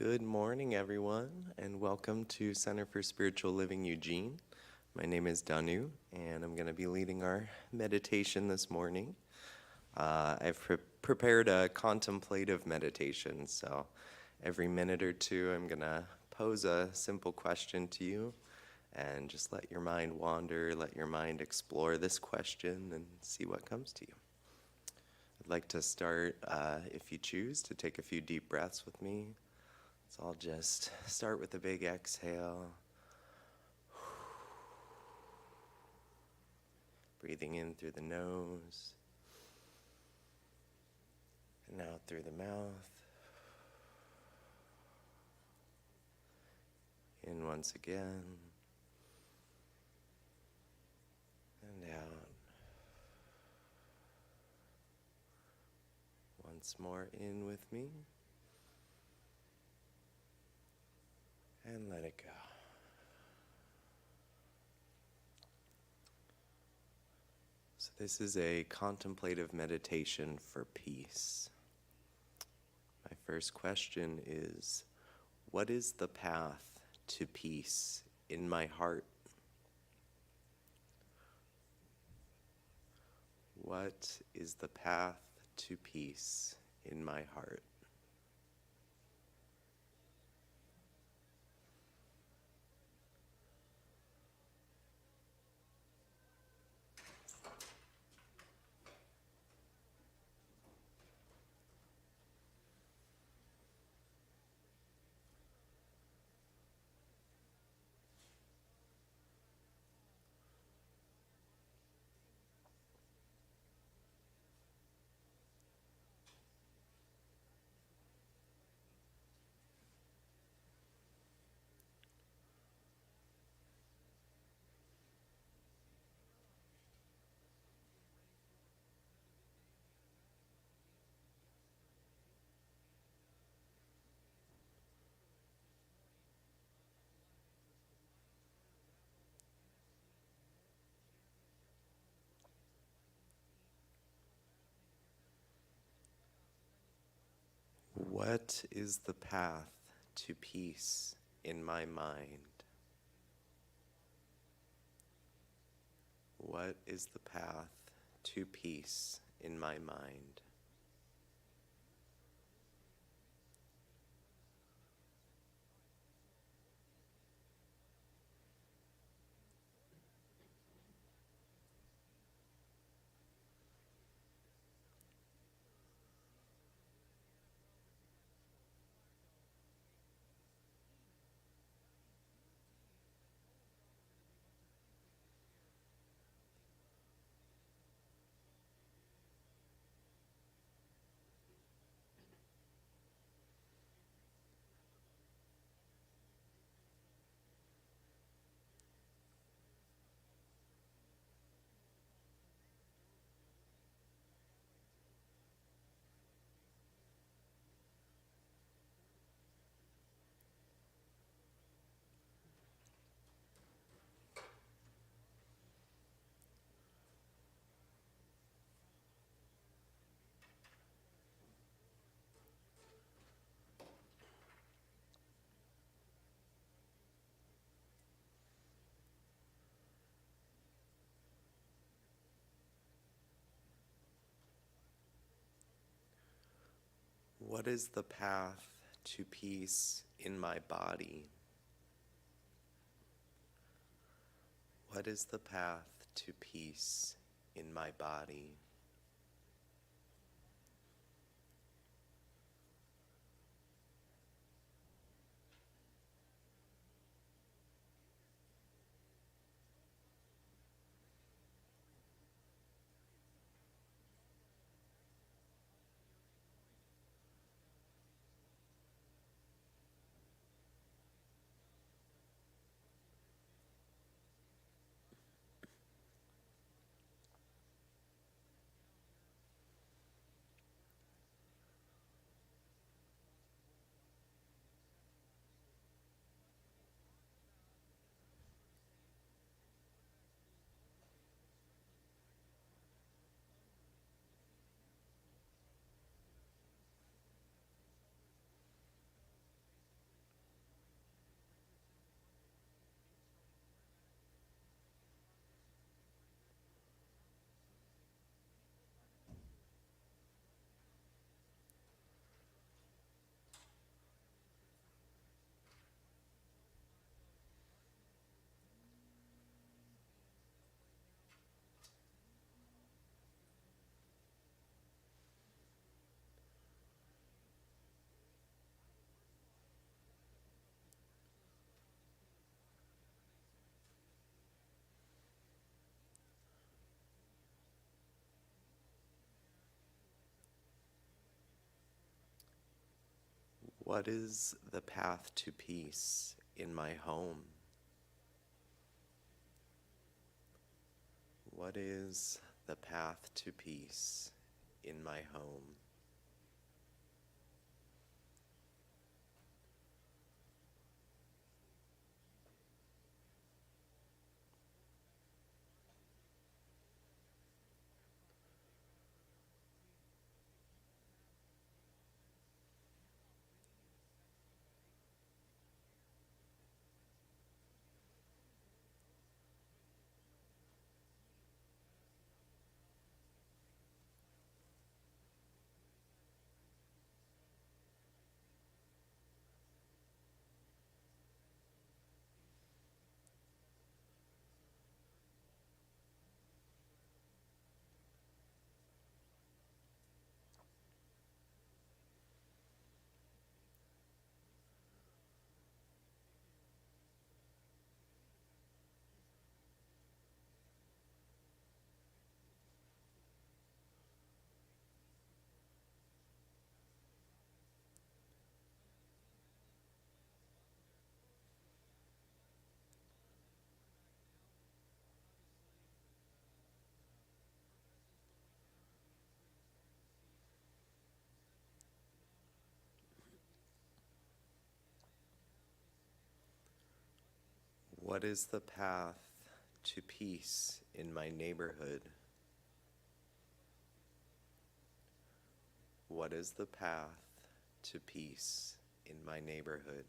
Good morning, everyone, and welcome to Center for Spiritual Living Eugene. My name is Danu, and I'm going to be leading our meditation this morning. I've prepared a contemplative meditation, so every minute or two I'm going to pose a simple question to you, and just let your mind wander, let your mind explore this question and see what comes to you. I'd like to start, if you choose, to take a few deep breaths with me. So I'll just start with a big exhale. Breathing in through the nose and out through the mouth. In once again and out. Once more in with me. And let it go. So this is a contemplative meditation for peace. My first question is, what is the path to peace in my heart? What is the path to peace in my heart? What is the path to peace in my mind? What is the path to peace in my mind? What is the path to peace in my body? What is the path to peace in my body? What is the path to peace in my home? What is the path to peace in my home? What is the path to peace in my neighborhood? What is the path to peace in my neighborhood?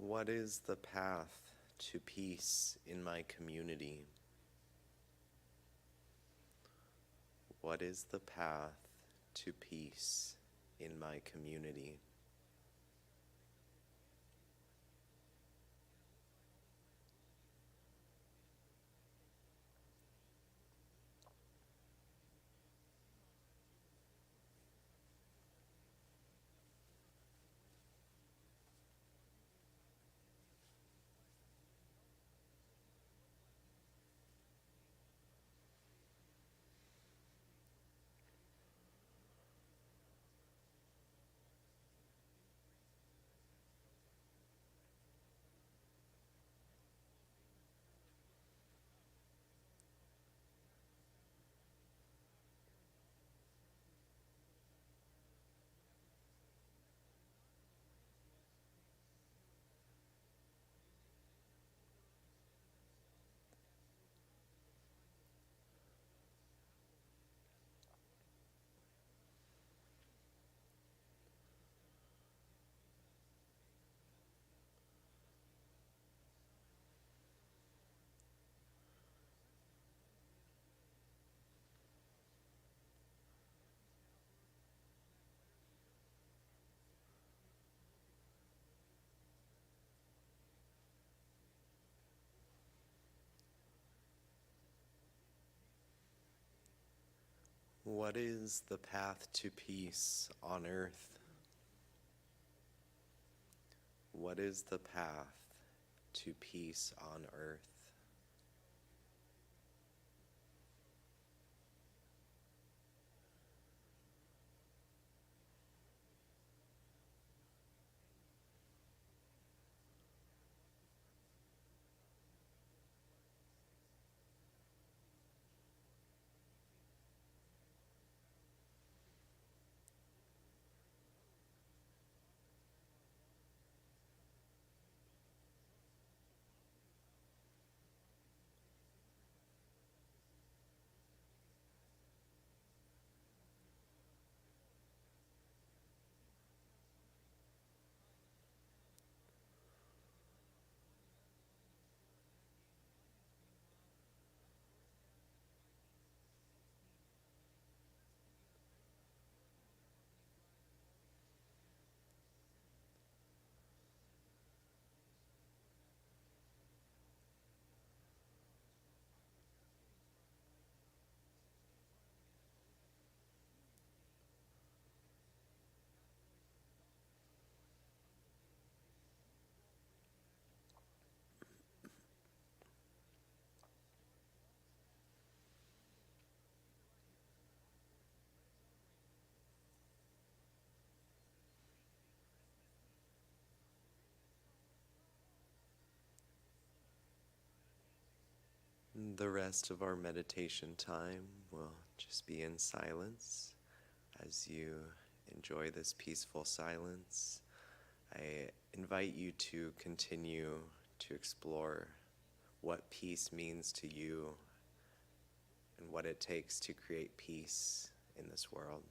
What is the path to peace in my community? What is the path to peace in my community? What is the path to peace on earth? What What is the path to peace on earth? The rest of our meditation time will just be in silence. As you enjoy this peaceful silence, I invite you to continue to explore what peace means to you and what it takes to create peace in this world.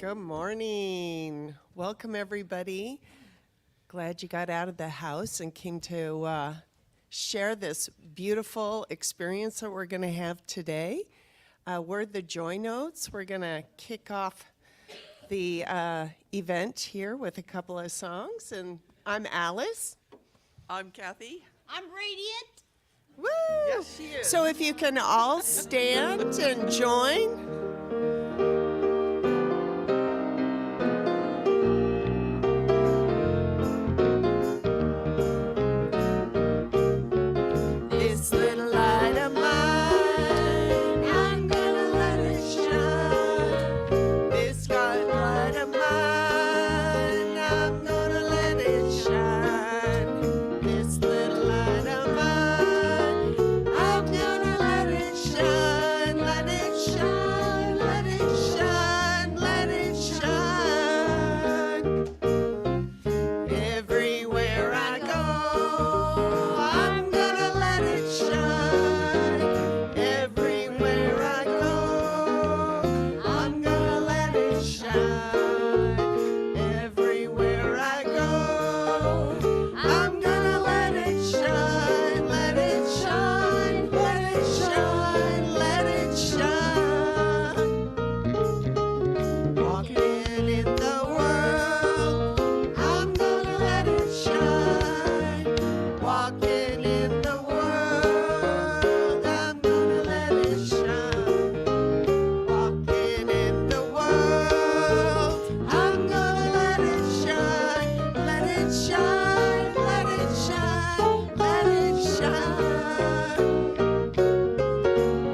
Good morning. Welcome, everybody. Glad you got out of the house and came to share this beautiful experience that we're going to have today. We're the Joy Notes. We're going to kick off the event here with a couple of songs. And I'm Alice. I'm Kathy. I'm Radiant. Woo! Yes, she is. So if you can all stand and join. This little light of mine, I'm gonna let it shine. This bright light of mine, I'm gonna let it shine. This little light of mine, I'm gonna let it shine. Let it shine, let it shine, let it shine. Everywhere I go, I'm gonna let it shine. Everywhere I go, I'm gonna let it shine. Everywhere I go, I'm gonna let it shine. Let it shine, let it shine, let it shine. Walking in the world, I'm gonna let it shine. Walking in the world, I'm gonna let it shine. Walking in the world, I'm gonna let it shine. Let it shine, let it shine, let it shine.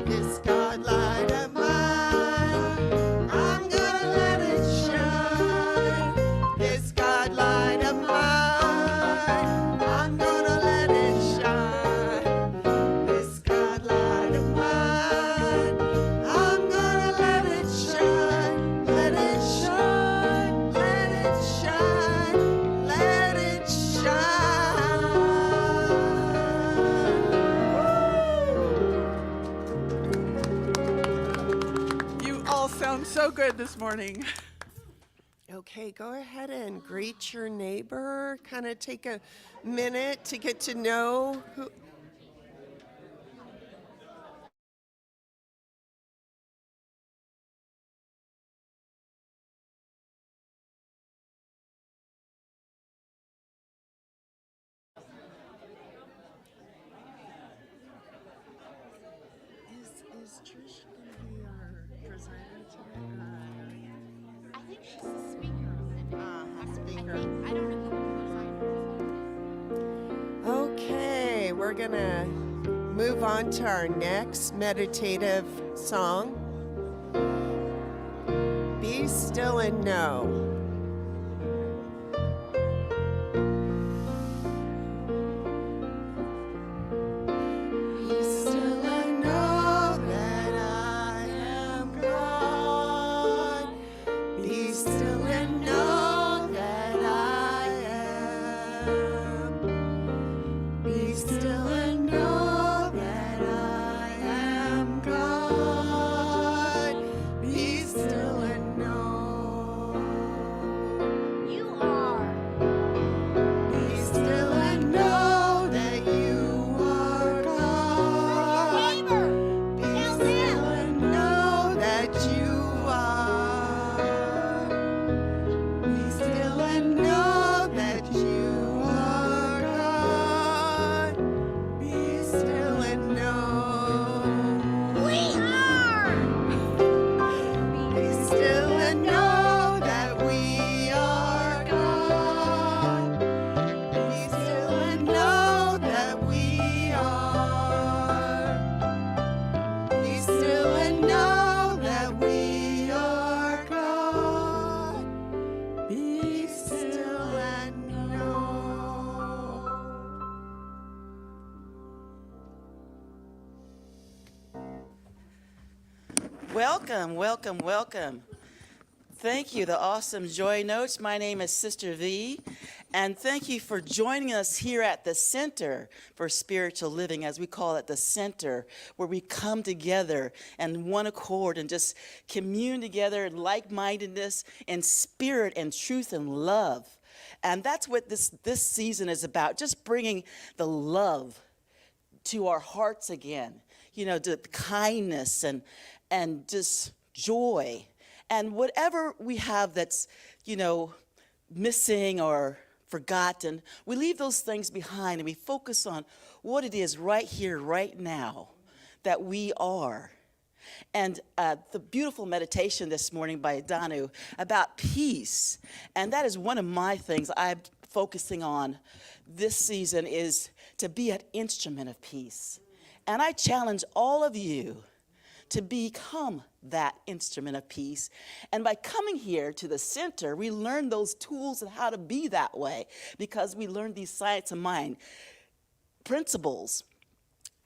This God light of mine, I'm gonna let it shine. This God light of mine, I'm gonna let it shine. This God light of mine, I'm gonna let it shine. Let it shine, let it shine, let it shine. You all sound so good this morning. Okay, go ahead and greet your neighbor. Kind of take a minute to get to know who. Is Trish going to be our presider today? I think she's the speaker. Speaker. I don't know who the designer is. Okay, we're going to move on to our next meditative song. Be still and know. Be still and know that I am God. Be still and know that I am. Be still and know that I am God. Be still and know. You are. Be still and know that you are God. Neighbor. Be Tell still them. and know that you are. Be still and know that you are God. Be still and know. We are. Be still and know that we are God. Be still and know that we are. Be still and know that we are God. Be still and know. Welcome, welcome, welcome. Thank you, the awesome Joy Notes. My name is Sister V, And thank you for joining us here at the Center for Spiritual Living, as we call it, the Center, where we come together in one accord and just commune together in like-mindedness and spirit and truth and love. And that's what this season is about, just bringing the love to our hearts again, to kindness and just joy. And whatever we have that's, missing or forgotten, we leave those things behind and we focus on what it is right here, right now, that we are. And the beautiful meditation this morning by Danu about peace, and that is one of my things I'm focusing on this season, is to be an instrument of peace. And I challenge all of you to become that instrument of peace. And by coming here to the center, we learn those tools and how to be that way, because we learn these science of mind principles.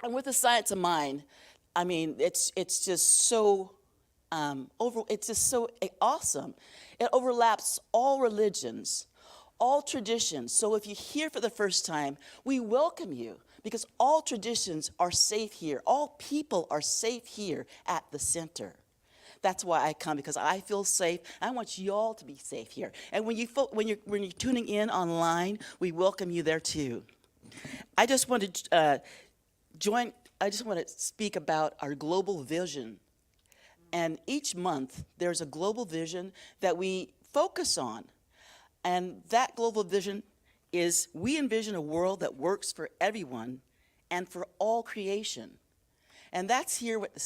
And with the science of mind, I mean, it's just so it's just so awesome. It overlaps all religions, all traditions. So if you're here for the first time, we welcome you, because all traditions are safe here. All people are safe here at the center. That's why I come, because I feel safe. I want you all to be safe here. And when you're tuning in online, we welcome you there too. I just want to speak about our global vision. And each month, there's a global vision that we focus on. And that global vision is, we envision a world that works for everyone and for all creation. And that's here what the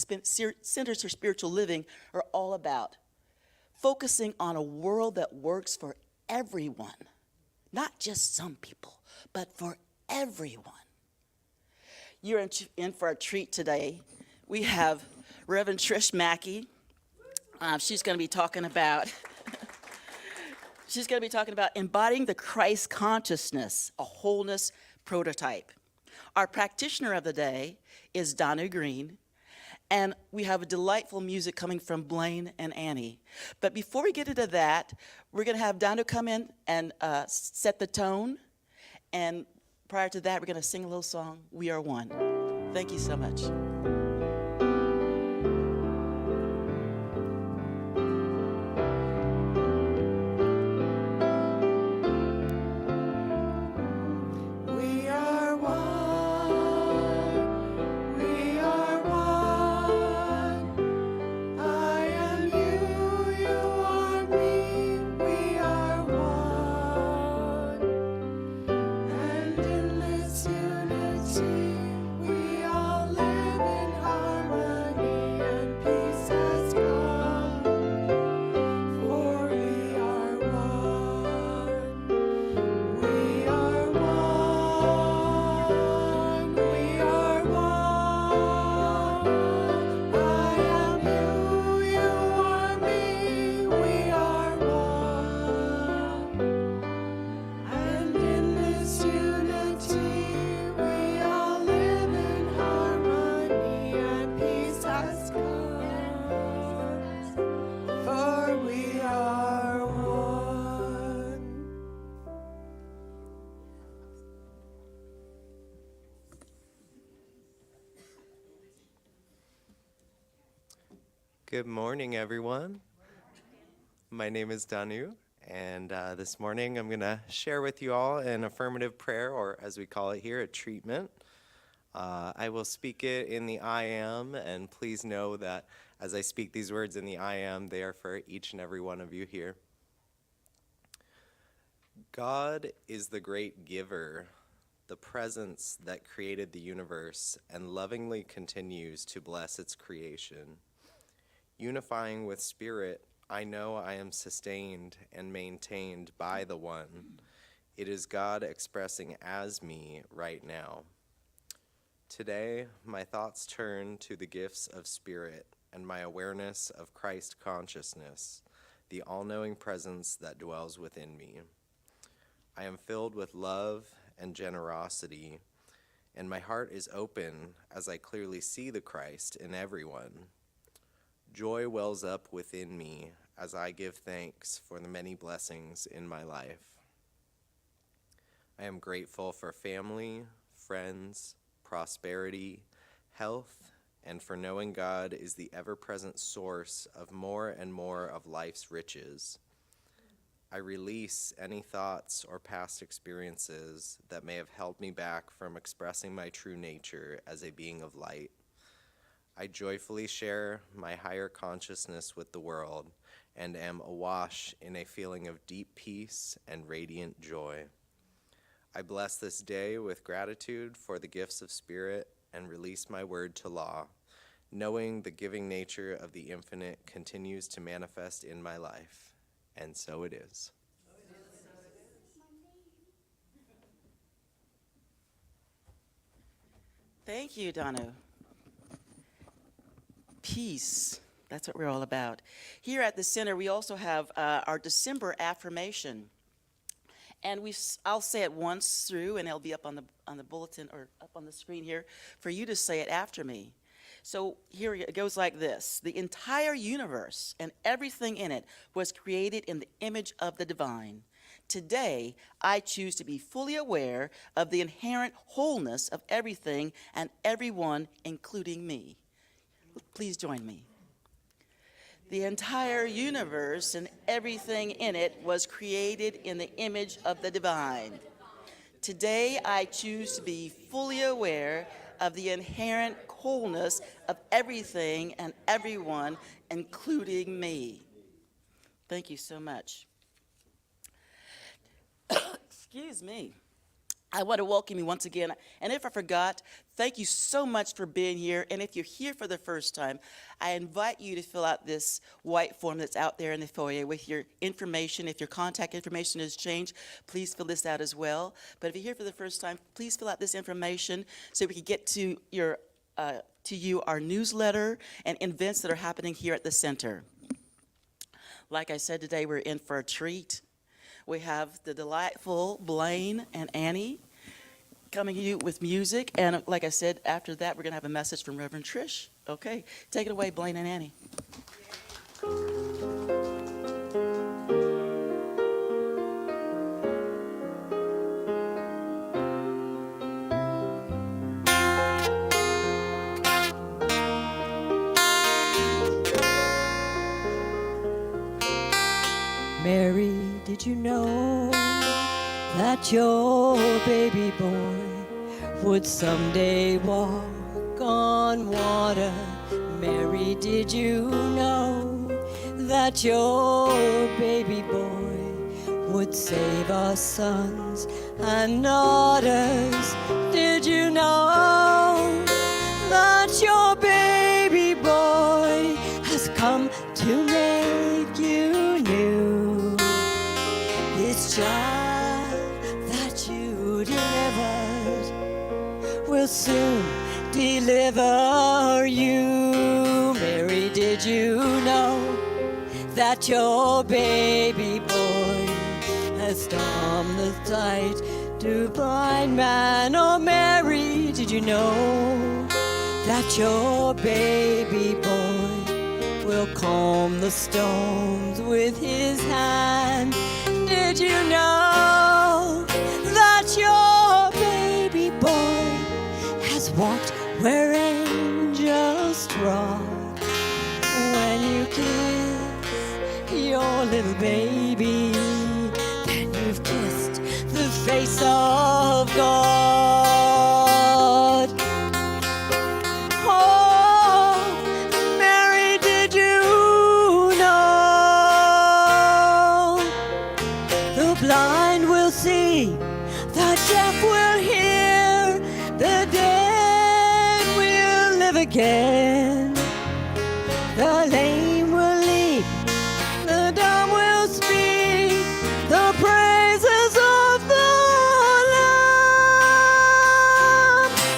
Centers for Spiritual Living are all about. Focusing on a world that works for everyone. Not just some people, but for everyone. You're in for a treat today. We have Reverend Trish Mackey. She's going to be talking about embodying the Christ consciousness, a wholeness prototype. Our practitioner of the day is Donna Green, and we have a delightful music coming from Blaine and Annie. But before we get into that, we're going to have Donna come in and set the tone, and prior to that, we're going to sing a little song, We Are One. Thank you so much. We are one. We are one. I am you, you are me. We are one. And in this unity, we all live in harmony, and peace has come. For we are one. We are one. We are one. I am you, you are me. We are one. And in this unity, we all live in harmony, and peace has come. For we are one. Good morning, everyone. My name is Danu, and this morning I'm going to share with you all an affirmative prayer, or as we call it here, a treatment. I will speak it in the I am, and please know that as I speak these words in the I am, they are for each and every one of you here. God is the great giver, the presence that created the universe and lovingly continues to bless its creation. Unifying with spirit, I know I am sustained and maintained by the One. It is God expressing as me right now. Today, my thoughts turn to the gifts of spirit and my awareness of Christ consciousness, the all-knowing presence that dwells within me. I am filled with love and generosity, and my heart is open as I clearly see the Christ in everyone. Joy wells up within me as I give thanks for the many blessings in my life. I am grateful for family, friends, prosperity, health, and for knowing God is the ever-present source of more and more of life's riches. I release any thoughts or past experiences that may have held me back from expressing my true nature as a being of light. I joyfully share my higher consciousness with the world and am awash in a feeling of deep peace and radiant joy. I bless this day with gratitude for the gifts of spirit and release my word to law, knowing the giving nature of the infinite continues to manifest in my life. And so it is. Thank you, Danu. Peace. That's what we're all about. Here at the center, we also have our December affirmation. And I'll say it once through, and it'll be up on the bulletin or up on the screen here for you to say it after me. So here it goes like this. The entire universe and everything in it was created in the image of the divine. Today, I choose to be fully aware of the inherent wholeness of everything and everyone, including me. Please join me. The entire universe and everything in it was created in the image of the divine. Today, I choose to be fully aware of the inherent wholeness of everything and everyone, including me. Thank you so much. Excuse me. I want to welcome you once again. And if I forgot, thank you so much for being here. And if you're here for the first time, I invite you to fill out this white form that's out there in the foyer with your information. If your contact information has changed, please fill this out as well. But if you're here for the first time, please fill out this information so we can get to you our newsletter and events that are happening here at the center. Like I said, today we're in for a treat. We have the delightful Blaine and Annie coming to you with music. And like I said, after that, we're going to have a message from Reverend Trish. Okay, take it away, Blaine and Annie. Mary, did you know that your baby boy would someday walk on water? Mary, did you know that your baby boy would save our sons and daughters? Did you know that your baby boy has come to make you new? This child that you delivered will soon deliver you. Mary, did you know that your baby boy has calmed the sight to blind man? Oh, Mary, did you know that your baby boy will calm the storms with his hand? Did you know that your baby boy has walked where angels trod? When you kiss your little baby, then you've kissed the face of God. Oh, Mary, did you know the blind will see, the deaf will hear, the dead will live again, the lame will leap, the dumb will speak, the praises of the Lamb.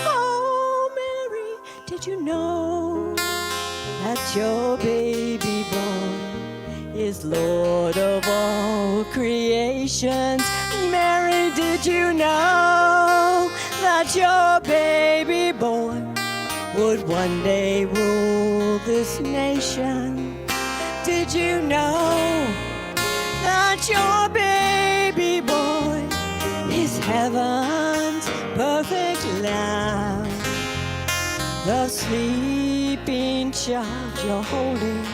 Oh, Mary, did you know that your baby boy is Lord of all creations? Mary, did you know that your baby boy would one day rule this nation? Did you know that your baby boy is heaven sleeping child you're holding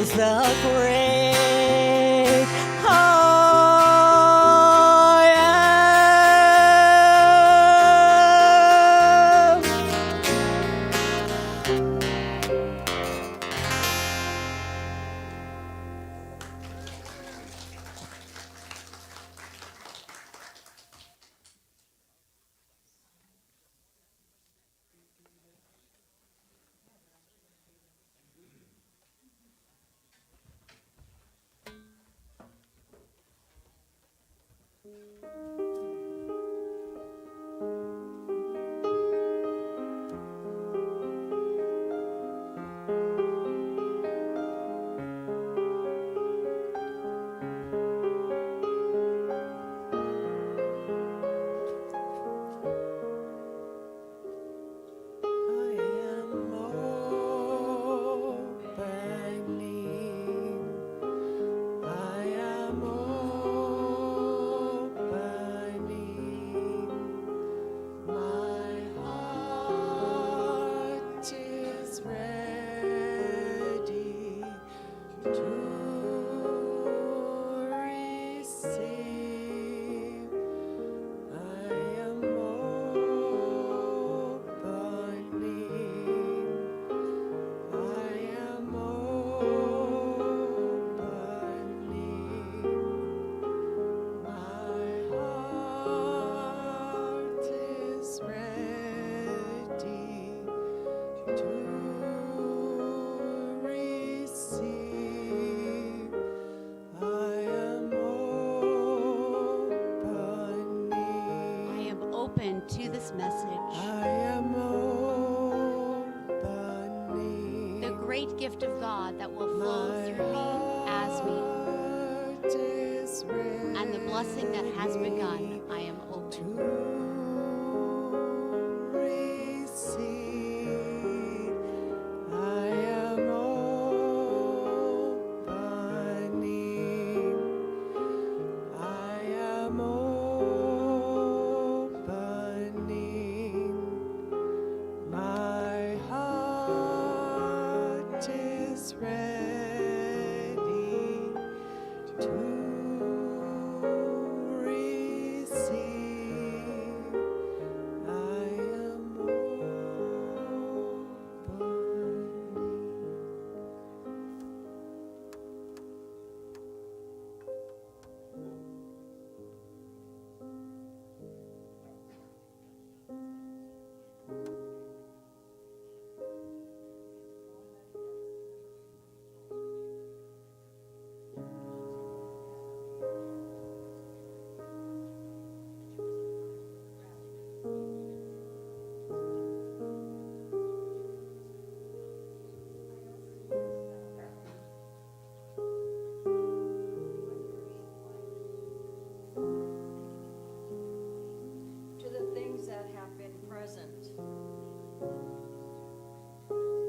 is the great I am. I am opening. I am opening. My heart is ready to receive. I am opening. I am opening. My heart is ready to receive. I am opening. I am open to this message. I am opening. The great gift of God that will flow through me, as me, Heart is and the blessing that has begun. I am to open. receive. I am opening. I am opening. My heart is ready to receive. I am opening. To the things that have been present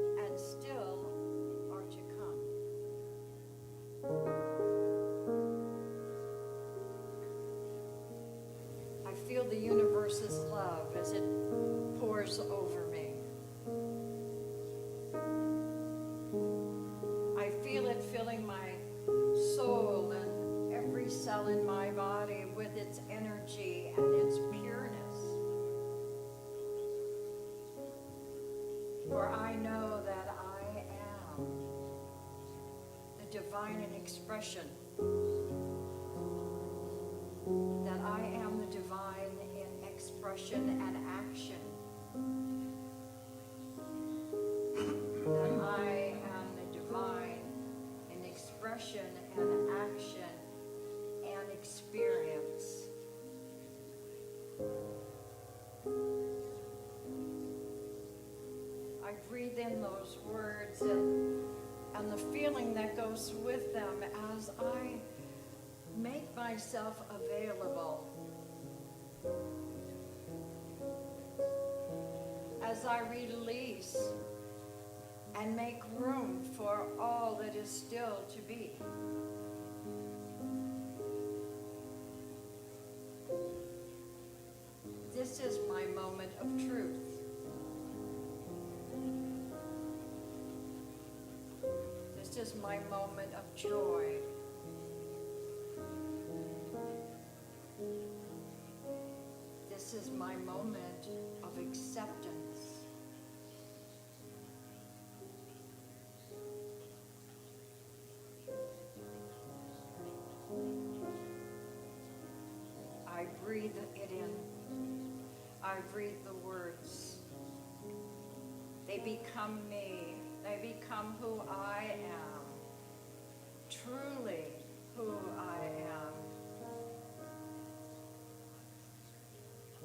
and still are to come. I feel the universe's love as it pours over me. I feel it filling my soul and every cell in my body with its energy and its pureness. For I know that I am the divine in expression, that I am the divine in expression and action, that I am the divine in expression and action and experience. I breathe in those words and the feeling that goes with them as I make myself available, as I release and make room for all that is still to be. This is my moment of truth. is my moment of joy. This is my moment of acceptance. I breathe it in. I breathe the words. They become me. They become who I am. Truly who I am.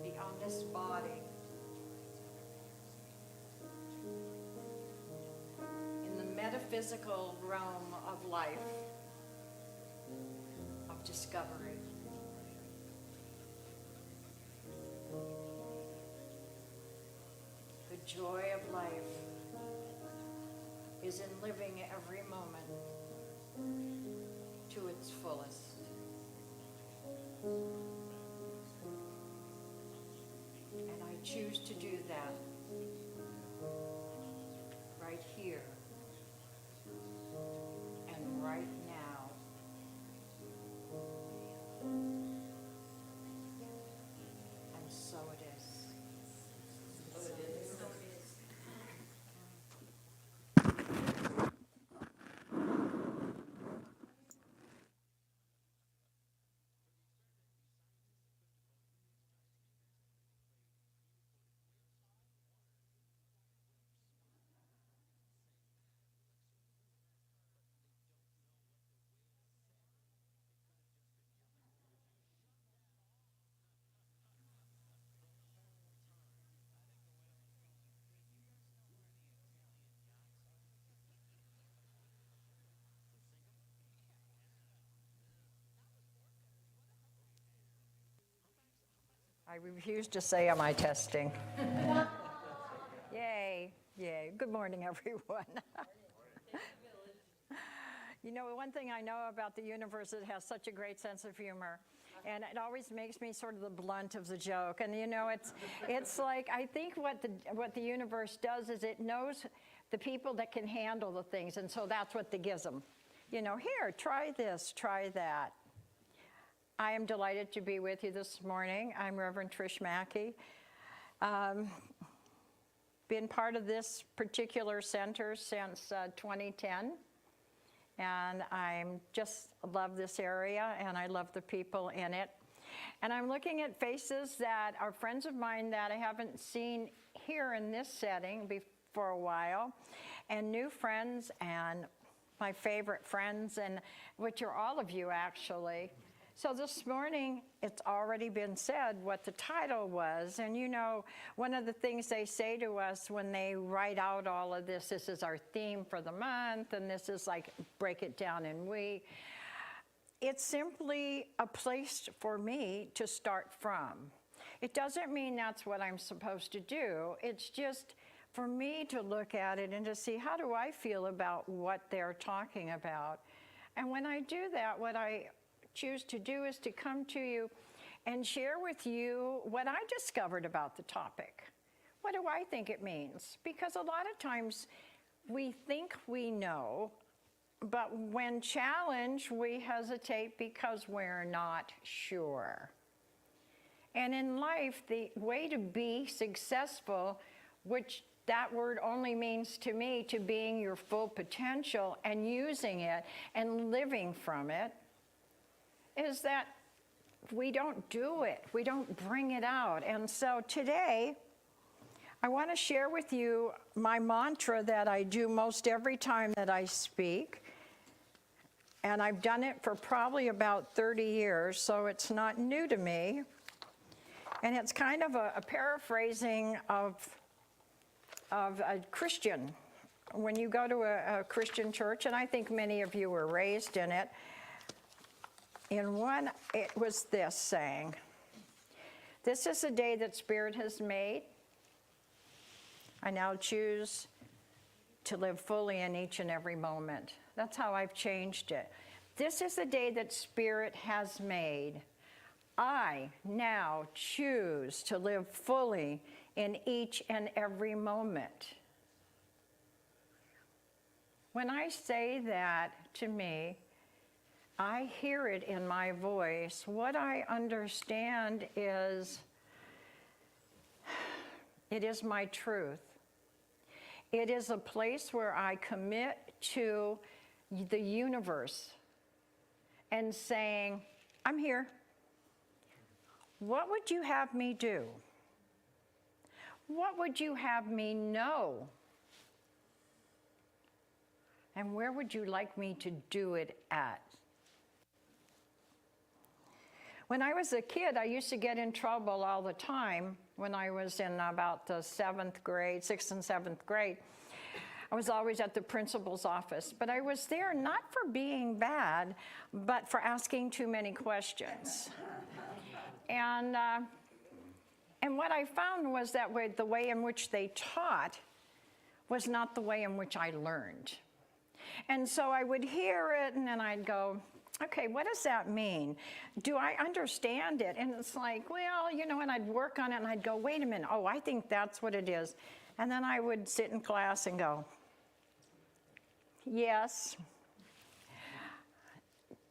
Beyond this body. In the metaphysical realm of life, of discovery. The joy of life is in living every moment to its fullest. And I choose to do that right here and right now. And so it is. I refuse to say, am I testing? Yay, yay. Good morning, everyone. You know, one thing I know about the universe, it has such a great sense of humor. And it always makes me sort of the blunt of the joke. And you know, it's like, I think what the universe does is it knows the people that can handle the things. And so that's what it gives them. You know, here, try this, try that. I am delighted to be with you this morning. I'm Reverend Trish Mackey. Been part of this particular center since 2010. And I just love this area, and I love the people in it. And I'm looking at faces that are friends of mine that I haven't seen here in this setting for a while, and new friends, and my favorite friends, and which are all of you actually. So this morning, it's already been said what the title was. And you know, one of the things they say to us when they write out all of this is our theme for the month, and this is like, break it down in we. It's simply a place for me to start from. It doesn't mean that's what I'm supposed to do. It's just for me to look at it and to see, how do I feel about what they're talking about? And when I do that, what I choose to do is to come to you and share with you what I discovered about the topic. What do I think it means? Because a lot of times we think we know, but when challenged, we hesitate because we're not sure. And in life, the way to be successful, which that word only means to me to being your full potential and using it and living from it, is that we don't do it. We don't bring it out. And so today, I want to share with you my mantra that I do most every time that I speak. And I've done it for probably about 30 years, so it's not new to me. And it's kind of a paraphrasing of a Christian. When you go to a Christian church, and I think many of you were raised in it, in one, it was this saying, "This is a day that Spirit has made. I now choose to live fully in each and every moment." That's how I've changed it. This is a day that Spirit has made. I now choose to live fully in each and every moment. When I say that to me, I hear it in my voice. What I understand is it is my truth. It is a place where I commit to the universe and saying, I'm here. What would you have me do? What would you have me know? And where would you like me to do it at? When I was a kid, I used to get in trouble all the time when I was in about the 7th grade, 6th and 7th grade. I was always at the principal's office, but I was there not for being bad, but for asking too many questions. And what I found was that the way in which they taught was not the way in which I learned. And so I would hear it, and then I'd go, okay, what does that mean? Do I understand it? And it's like, well, you know, and I'd work on it, and I'd go, wait a minute, oh, I think that's what it is. And then I would sit in class and go, yes.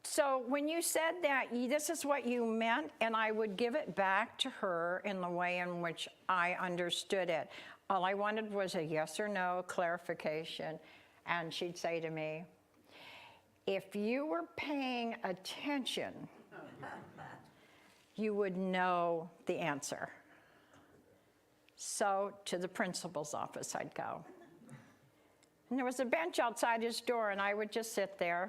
So when you said that, this is what you meant, and I would give it back to her in the way in which I understood it. All I wanted was a yes or no clarification, and she'd say to me, if you were paying attention, you would know the answer. So to the principal's office I'd go. And there was a bench outside his door, and I would just sit there,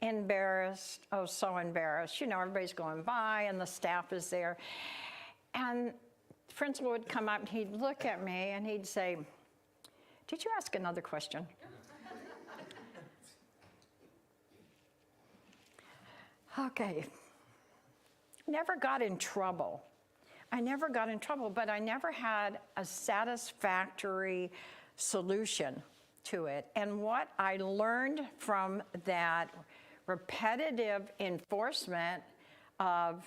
embarrassed, oh, so embarrassed. You know, everybody's going by, and the staff is there. And the principal would come up, and he'd look at me, and he'd say, did you ask another question? Okay. Never got in trouble. I never got in trouble, but I never had a satisfactory solution to it. And what I learned from that repetitive enforcement of,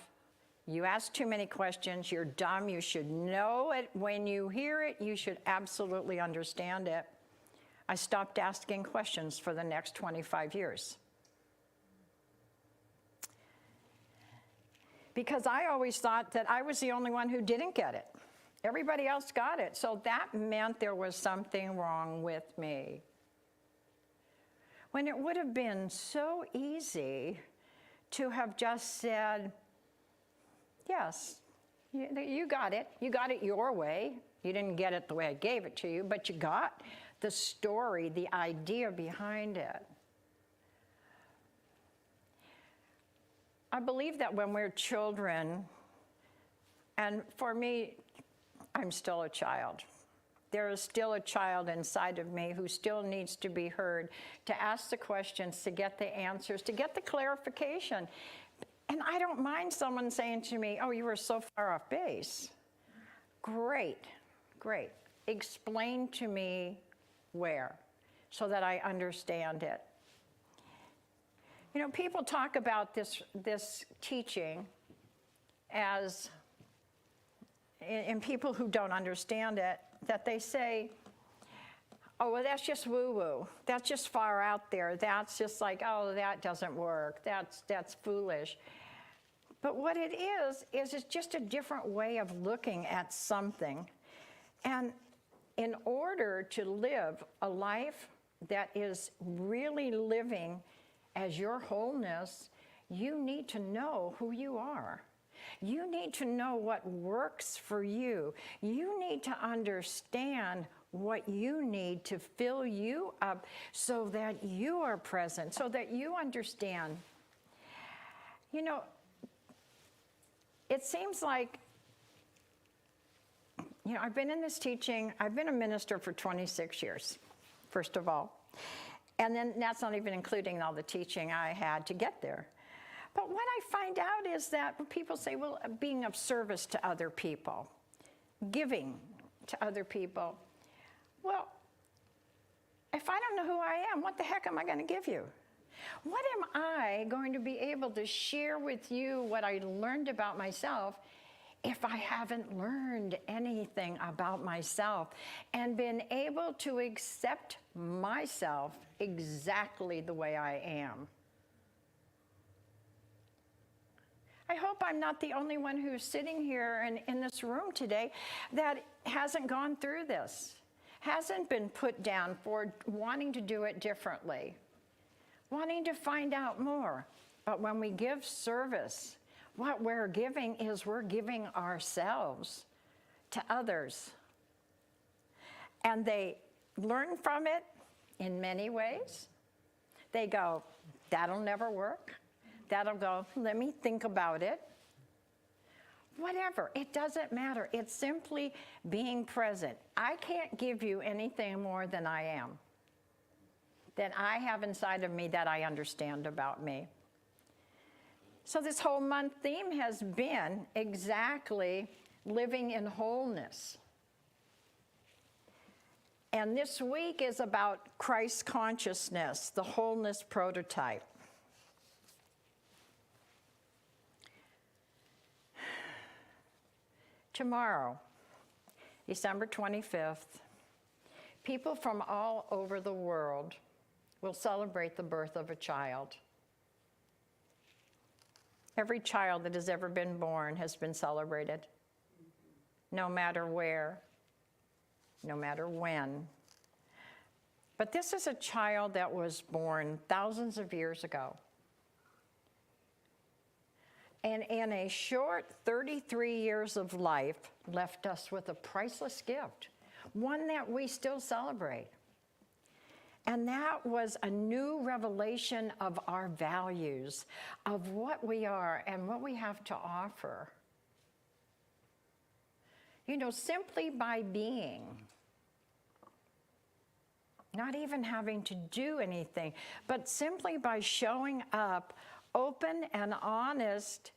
you ask too many questions, you're dumb, you should know it. When you hear it, you should absolutely understand it. I stopped asking questions for the next 25 years. Because I always thought that I was the only one who didn't get it. Everybody else got it. So that meant there was something wrong with me. When it would have been so easy to have just said, yes, you got it. You got it your way. You didn't get it the way I gave it to you, but you got the story, the idea behind it. I believe that when we're children, and for me, I'm still a child. There is still a child inside of me who still needs to be heard, to ask the questions, to get the answers, to get the clarification. And I don't mind someone saying to me, oh, you were so far off base. Great, great. Explain to me where, so that I understand it. You know, people talk about this teaching as, in people who don't understand it, that they say, oh, well, that's just woo-woo. That's just far out there. That's just like, oh, that doesn't work. That's foolish. But what it is it's just a different way of looking at something. And in order to live a life that is really living as your wholeness, you need to know who you are. You need to know what works for you. You need to understand what you need to fill you up so that you are present, so that you understand. You know, it seems like, you know, I've been in this teaching, I've been a minister for 26 years, first of all. And then that's not even including all the teaching I had to get there. But what I find out is that when people say, well, being of service to other people, giving to other people, well, if I don't know who I am, what the heck am I going to give you? What am I going to be able to share with you what I learned about myself if I haven't learned anything about myself and been able to accept myself exactly the way I am. I hope I'm not the only one who's sitting here and in this room today that hasn't gone through this, hasn't been put down for wanting to do it differently, wanting to find out more. But when we give service, what we're giving is we're giving ourselves to others. And they learn from it in many ways. They go, that'll never work. That'll go, let me think about it. Whatever, it doesn't matter. It's simply being present. I can't give you anything more than I am, that I have inside of me that I understand about me. So this whole month theme has been exactly living in wholeness. And this week is about Christ consciousness, the wholeness prototype. Tomorrow, December 25th, people from all over the world will celebrate the birth of a child. Every child that has ever been born has been celebrated, no matter where, no matter when. But this is a child that was born thousands of years ago. And in a short 33 years of life, left us with a priceless gift, one that we still celebrate. And that was a new revelation of our values, of what we are and what we have to offer. You know, simply by being, not even having to do anything, but simply by showing up open and honest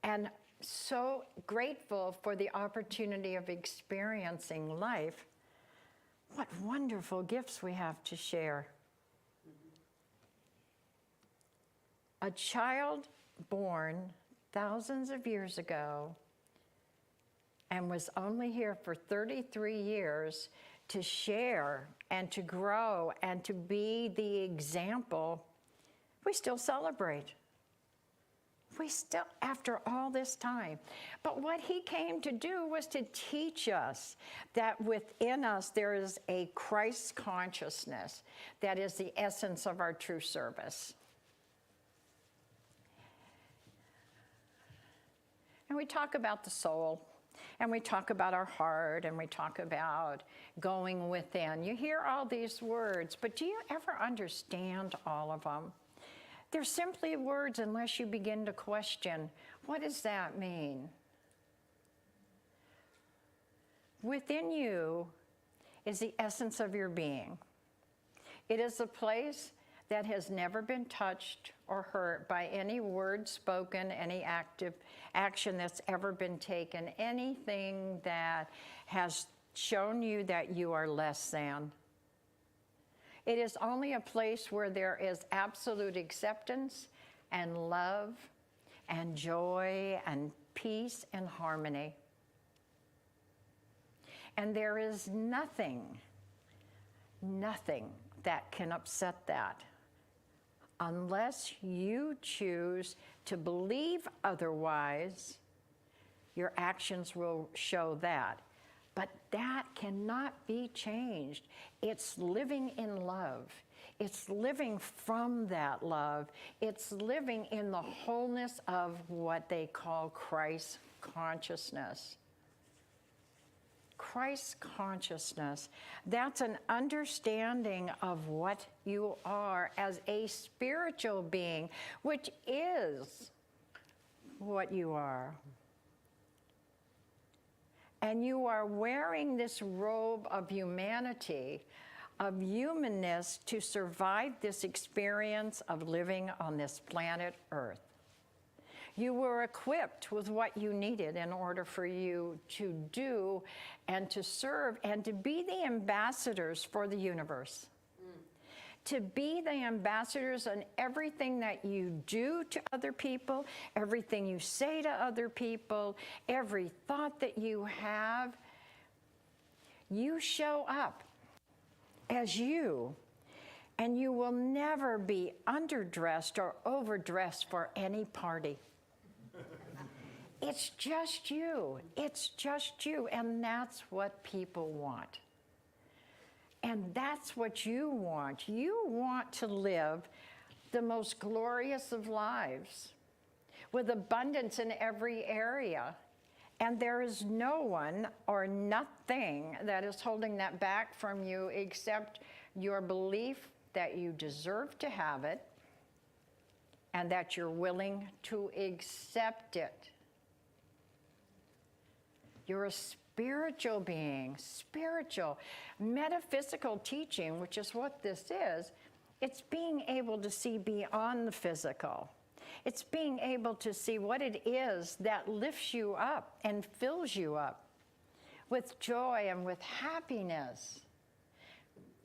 and so grateful for the opportunity of experiencing life. What wonderful gifts we have to share. A child born thousands of years ago and was only here for 33 years to share and to grow and to be the example, we still celebrate. We still, after all this time. But what he came to do was to teach us that within us there is a Christ consciousness that is the essence of our true service. And we talk about the soul, and we talk about our heart, and we talk about going within. You hear all these words, but do you ever understand all of them? They're simply words unless you begin to question, what does that mean? Within you is the essence of your being. It is a place that has never been touched or hurt by any word spoken, any active action that's ever been taken, anything that has shown you that you are less than. It is only a place where there is absolute acceptance and love and joy and peace and harmony. And there is nothing that can upset that unless you choose to believe otherwise. Your actions will show that. But that cannot be changed. It's living in love. It's living from that love. It's living in the wholeness of what they call Christ consciousness. Christ consciousness, that's an understanding of what you are as a spiritual being, which is what you are. And you are wearing this robe of humanity, of humanness, to survive this experience of living on this planet Earth. You were equipped with what you needed in order for you to do and to serve and to be the ambassadors for the universe. to be the ambassadors on everything that you do to other people, everything you say to other people, every thought that you have. You show up as you, and you will never be underdressed or overdressed for any party. It's just you. It's just you, and that's what people want. And that's what you want. You want to live the most glorious of lives with abundance in every area. And there is no one or nothing that is holding that back from you except your belief that you deserve to have it and that you're willing to accept it. You're a spiritual being, spiritual. Metaphysical teaching, which is what this is, it's being able to see beyond the physical. It's being able to see what it is that lifts you up and fills you up with joy and with happiness.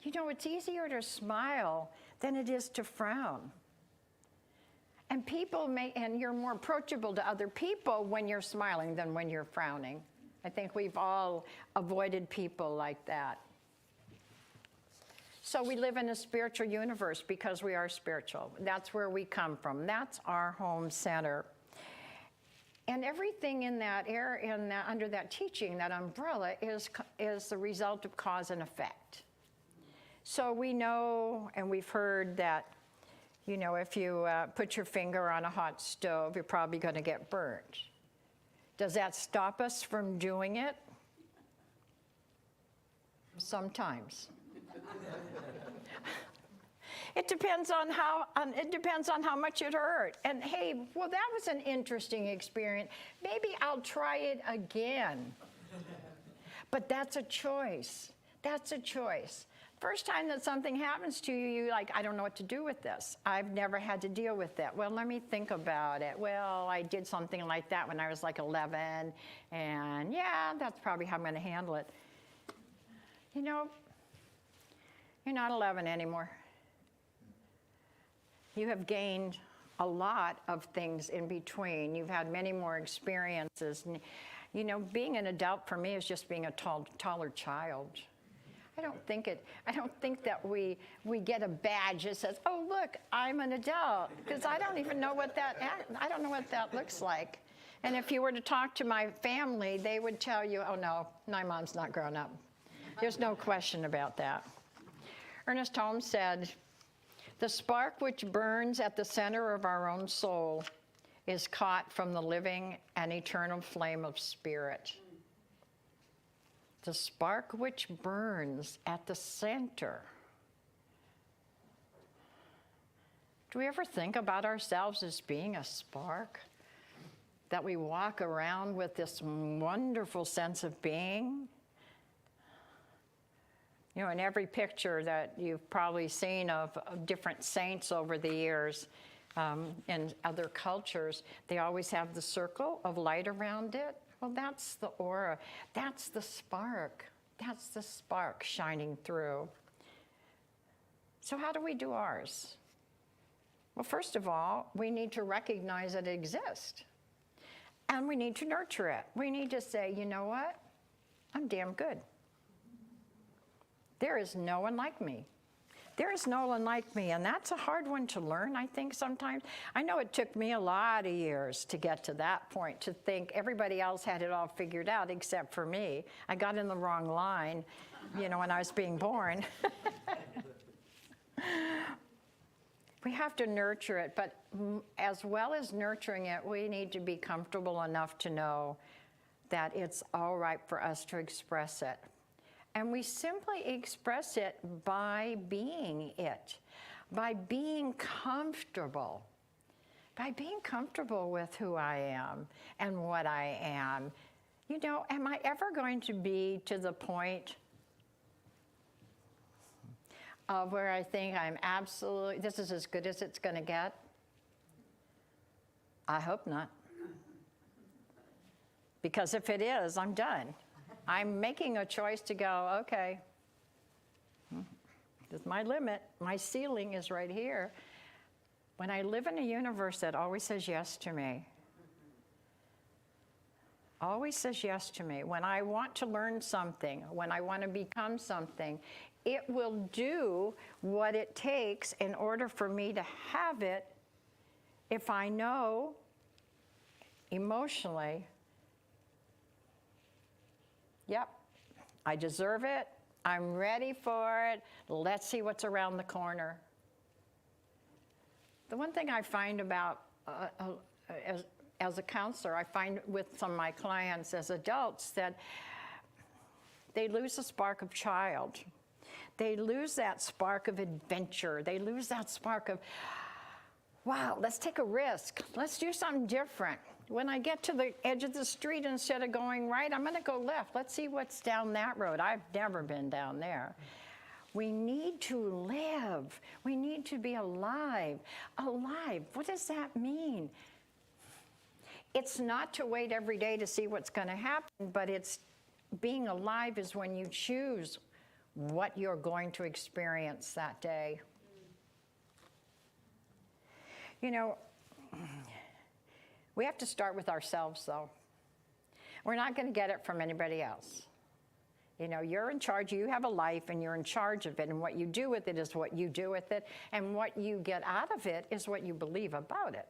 You know, it's easier to smile than it is to frown. And and you're more approachable to other people when you're smiling than when you're frowning. I think we've all avoided people like that. So we live in a spiritual universe because we are spiritual. That's where we come from. That's our home center. And everything in that under that teaching, that umbrella, is the result of cause and effect. So we know, and we've heard that, you know, if you put your finger on a hot stove, you're probably going to get burnt. Does that stop us from doing it? Sometimes. It depends on how much it hurt. And hey, well, that was an interesting experience. Maybe I'll try it again. But that's a choice. That's a choice. First time that something happens to you, you're like, I don't know what to do with this. I've never had to deal with that. Well, let me think about it. Well, I did something like that when I was like 11, and yeah, that's probably how I'm going to handle it. You know, you're not 11 anymore. You have gained a lot of things in between. You've had many more experiences. And, you know, being an adult for me is just being a taller child. I don't think that we get a badge that says, "Oh, look, I'm an adult," because I don't even know what that looks like. And if you were to talk to my family, they would tell you, "Oh no, my mom's not grown up." There's no question about that. Ernest Holmes said, "The spark which burns at the center of our own soul is caught from the living and eternal flame of spirit." The spark which burns at the center. Do we ever think about ourselves as being a spark? That we walk around with this wonderful sense of being? You know, in every picture that you've probably seen of different saints over the years in other cultures, they always have the circle of light around it. Well, that's the aura. That's the spark. That's the spark shining through. So how do we do ours? Well, first of all, we need to recognize that it exists. And we need to nurture it. We need to say, you know what? I'm damn good. There is no one like me. There is no one like me, and that's a hard one to learn, I think, sometimes. I know it took me a lot of years to get to that point, to think everybody else had it all figured out except for me. I got in the wrong line, you know, when I was being born. We have to nurture it, but as well as nurturing it, we need to be comfortable enough to know that it's all right for us to express it. And we simply express it by being it, by being comfortable with who I am and what I am. You know, am I ever going to be to the point of where I think I'm absolutely, this is as good as it's going to get? I hope not. Because if it is, I'm done. I'm making a choice to go, okay, That's my limit. My ceiling is right here. When I live in a universe that always says yes to me, always says yes to me. When I want to learn something, when I want to become something, it will do what it takes in order for me to have it if I know emotionally, yep, I deserve it, I'm ready for it, let's see what's around the corner. The one thing I find about, as a counselor, I find with some of my clients as adults that they lose the spark of child. They lose that spark of adventure. They lose that spark of, wow, let's take a risk. Let's do something different. When I get to the edge of the street, instead of going right, I'm going to go left. Let's see what's down that road. I've never been down there. We need to live. We need to be alive. Alive, what does that mean? It's not to wait every day to see what's going to happen, but it's being alive is when you choose what you're going to experience that day. You know, we have to start with ourselves, though. We're not going to get it from anybody else. You know, you're in charge, you have a life, and you're in charge of it, and what you do with it is what you do with it, and what you get out of it is what you believe about it.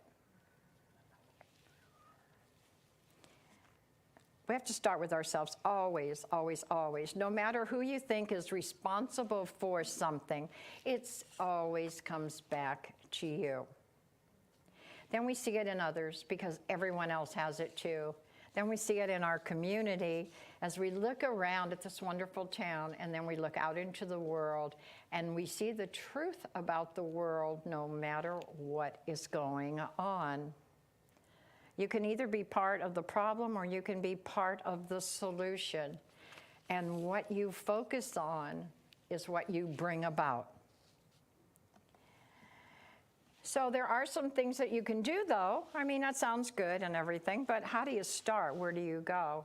We have to start with ourselves, always, always, always. No matter who you think is responsible for something, it always comes back to you. Then we see it in others because everyone else has it too. Then we see it in our community as we look around at this wonderful town, and then we look out into the world and we see the truth about the world no matter what is going on. You can either be part of the problem or you can be part of the solution. And what you focus on is what you bring about. So there are some things that you can do, though. I mean, that sounds good and everything, but how do you start? Where do you go?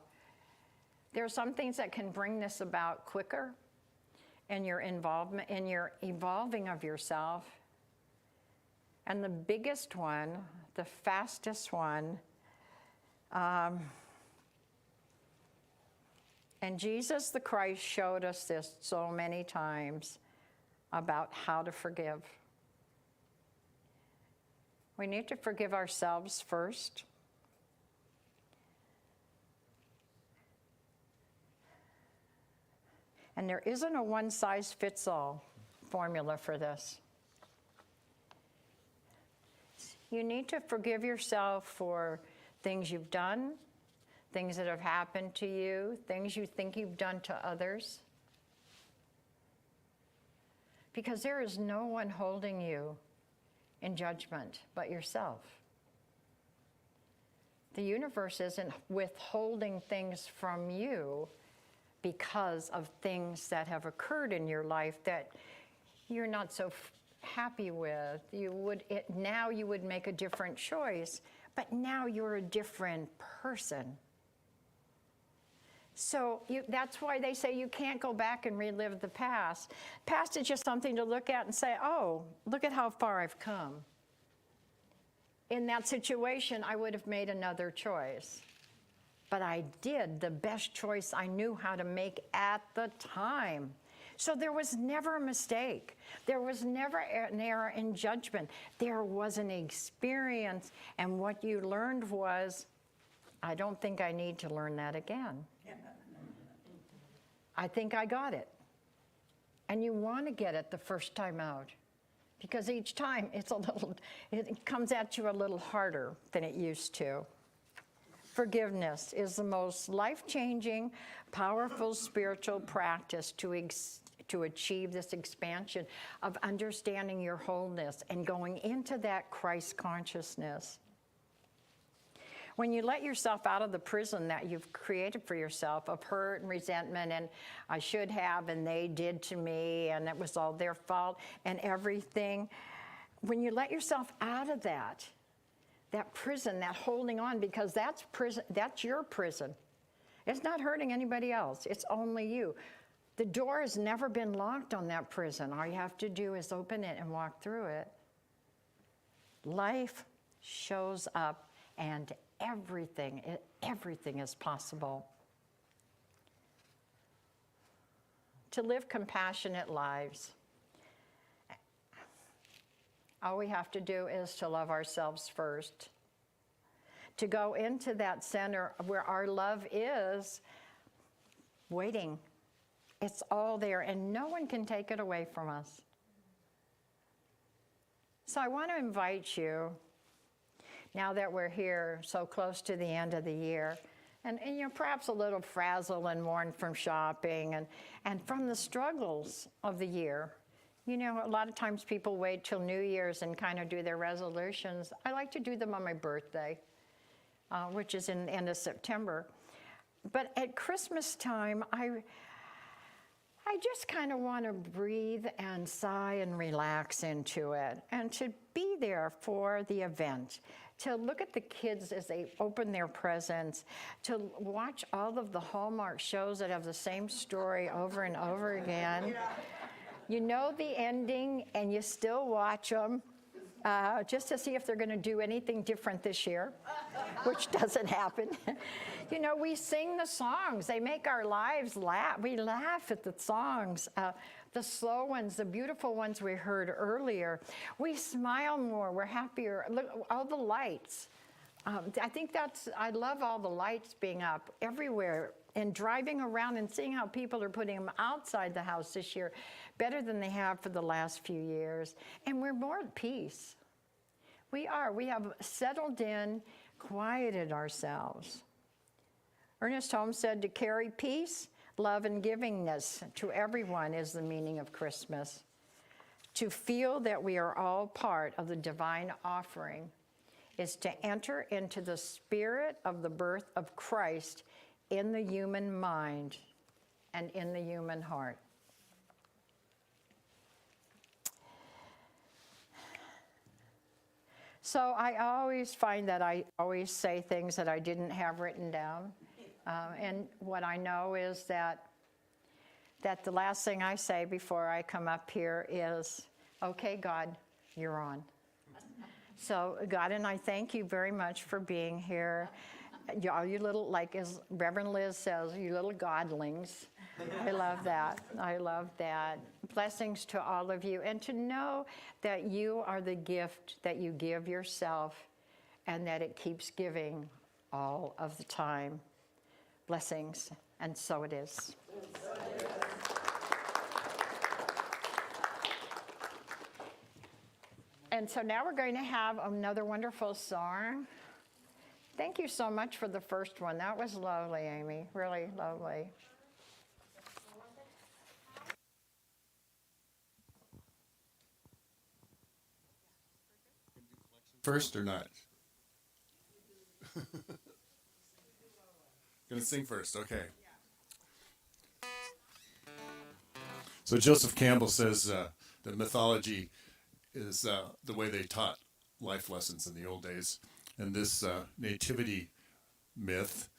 There are some things that can bring this about quicker in your involvement, in your evolving of yourself. And the biggest one, the fastest one, and Jesus the Christ showed us this so many times about how to forgive. We need to forgive ourselves first. And there isn't a one-size-fits-all formula for this. You need to forgive yourself for things you've done, things that have happened to you, things you think you've done to others. Because there is no one holding you in judgment but yourself. The universe isn't withholding things from you because of things that have occurred in your life that you're not so happy with. Now you would make a different choice, but now you're a different person. So that's why they say you can't go back and relive the past. Past is just something to look at and say, oh, look at how far I've come. In that situation, I would have made another choice. But I did the best choice I knew how to make at the time. So there was never a mistake. There was never an error in judgment. There was an experience, and what you learned was, I don't think I need to learn that again. I think I got it. And you want to get it the first time out, because each time it comes at you a little harder than it used to. Forgiveness is the most life-changing, powerful spiritual practice to achieve this expansion of understanding your wholeness and going into that Christ consciousness. When you let yourself out of the prison that you've created for yourself of hurt and resentment and I should have and they did to me and it was all their fault and everything, when you let yourself out of that prison, that holding on, because that's your prison. It's not hurting anybody else. It's only you. The door has never been locked on that prison. All you have to do is open it and walk through it. Life shows up, and everything is possible. To live compassionate lives, all we have to do is to love ourselves first. To go into that center where our love is waiting. It's all there, and no one can take it away from us. So I want to invite you, now that we're here so close to the end of the year, and you're perhaps a little frazzled and worn from shopping and from the struggles of the year. You know, a lot of times people wait till New Year's and kind of do their resolutions. I like to do them on my birthday, which is in the end of September. But at Christmas time, I just kind of want to breathe and sigh and relax into it, and to be there for the event, to look at the kids as they open their presents, to watch all of the Hallmark shows that have the same story over and over again. You know the ending, and you still watch them just to see if they're going to do anything different this year, which doesn't happen. You know, we sing the songs. They make our lives laugh. We laugh at the songs, the slow ones, the beautiful ones we heard earlier. We smile more. We're happier. Look, all the lights. I love all the lights being up everywhere, and driving around and seeing how people are putting them outside the house this year better than they have for the last few years. And we're more at peace. We are. We have settled in, quieted ourselves. Ernest Holmes said to carry peace, love, and givingness to everyone is the meaning of Christmas. To feel that we are all part of the divine offering is to enter into the spirit of the birth of Christ in the human mind and in the human heart. So I always find that I always say things that I didn't have written down. And what I know is that the last thing I say before I come up here is, okay, God, you're on. So God, and I thank you very much for being here. All you little, like as Reverend Liz says, you little godlings. I love that. I love that. Blessings to all of you. And to know that you are the gift that you give yourself, and that it keeps giving all of the time. Blessings, and so it is. And so now we're going to have another wonderful song. Thank you so much for the first one. That was lovely, Amy, really lovely. First or not? Gonna sing first, okay. So Joseph Campbell says that mythology is the way they taught life lessons in the old days. And this nativity myth,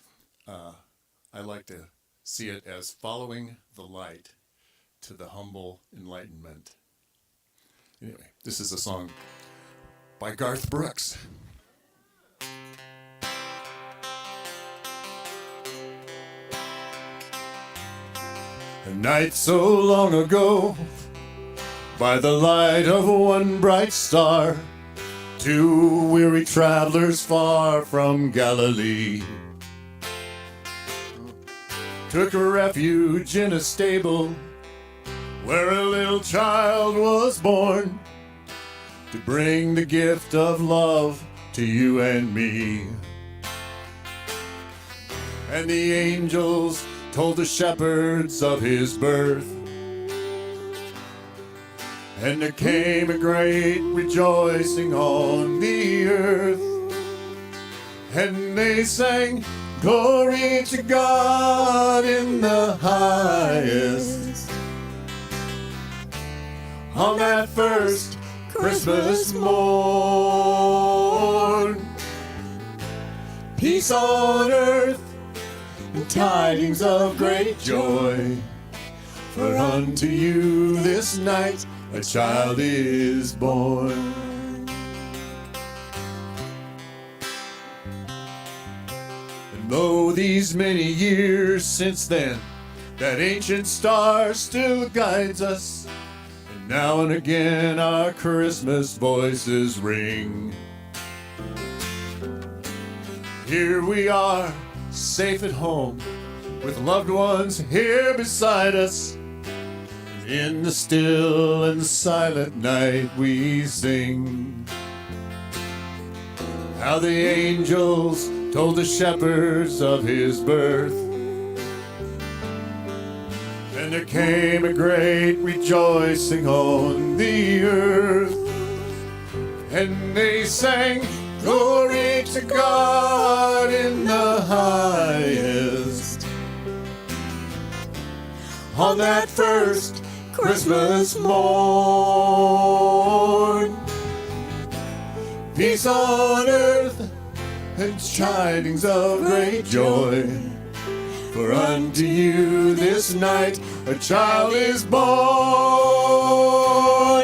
I like to see it as following the light to the humble enlightenment. Anyway, this is a song by Garth Brooks. A night so long ago, by the light of one bright star, two weary travelers far from Galilee took refuge in a stable where a little child was born to bring the gift of love to you and me. And the angels told the shepherds of his birth, and there came a great rejoicing on the earth. And they sang, glory to God in the highest, on that first Christmas morn. Peace on earth and tidings of great joy For unto you this night a child is born. And lo, these many years since then, that ancient star still guides us. And now and again our Christmas voices ring. Here we are, safe at home, with loved ones here beside us. And in the still and silent night we sing how the angels told the shepherds of his birth. And there came a great rejoicing on the earth. And they sang, glory to God in the highest. On that first Christmas morn, peace on earth and tidings of great joy. For unto you this night a child is born.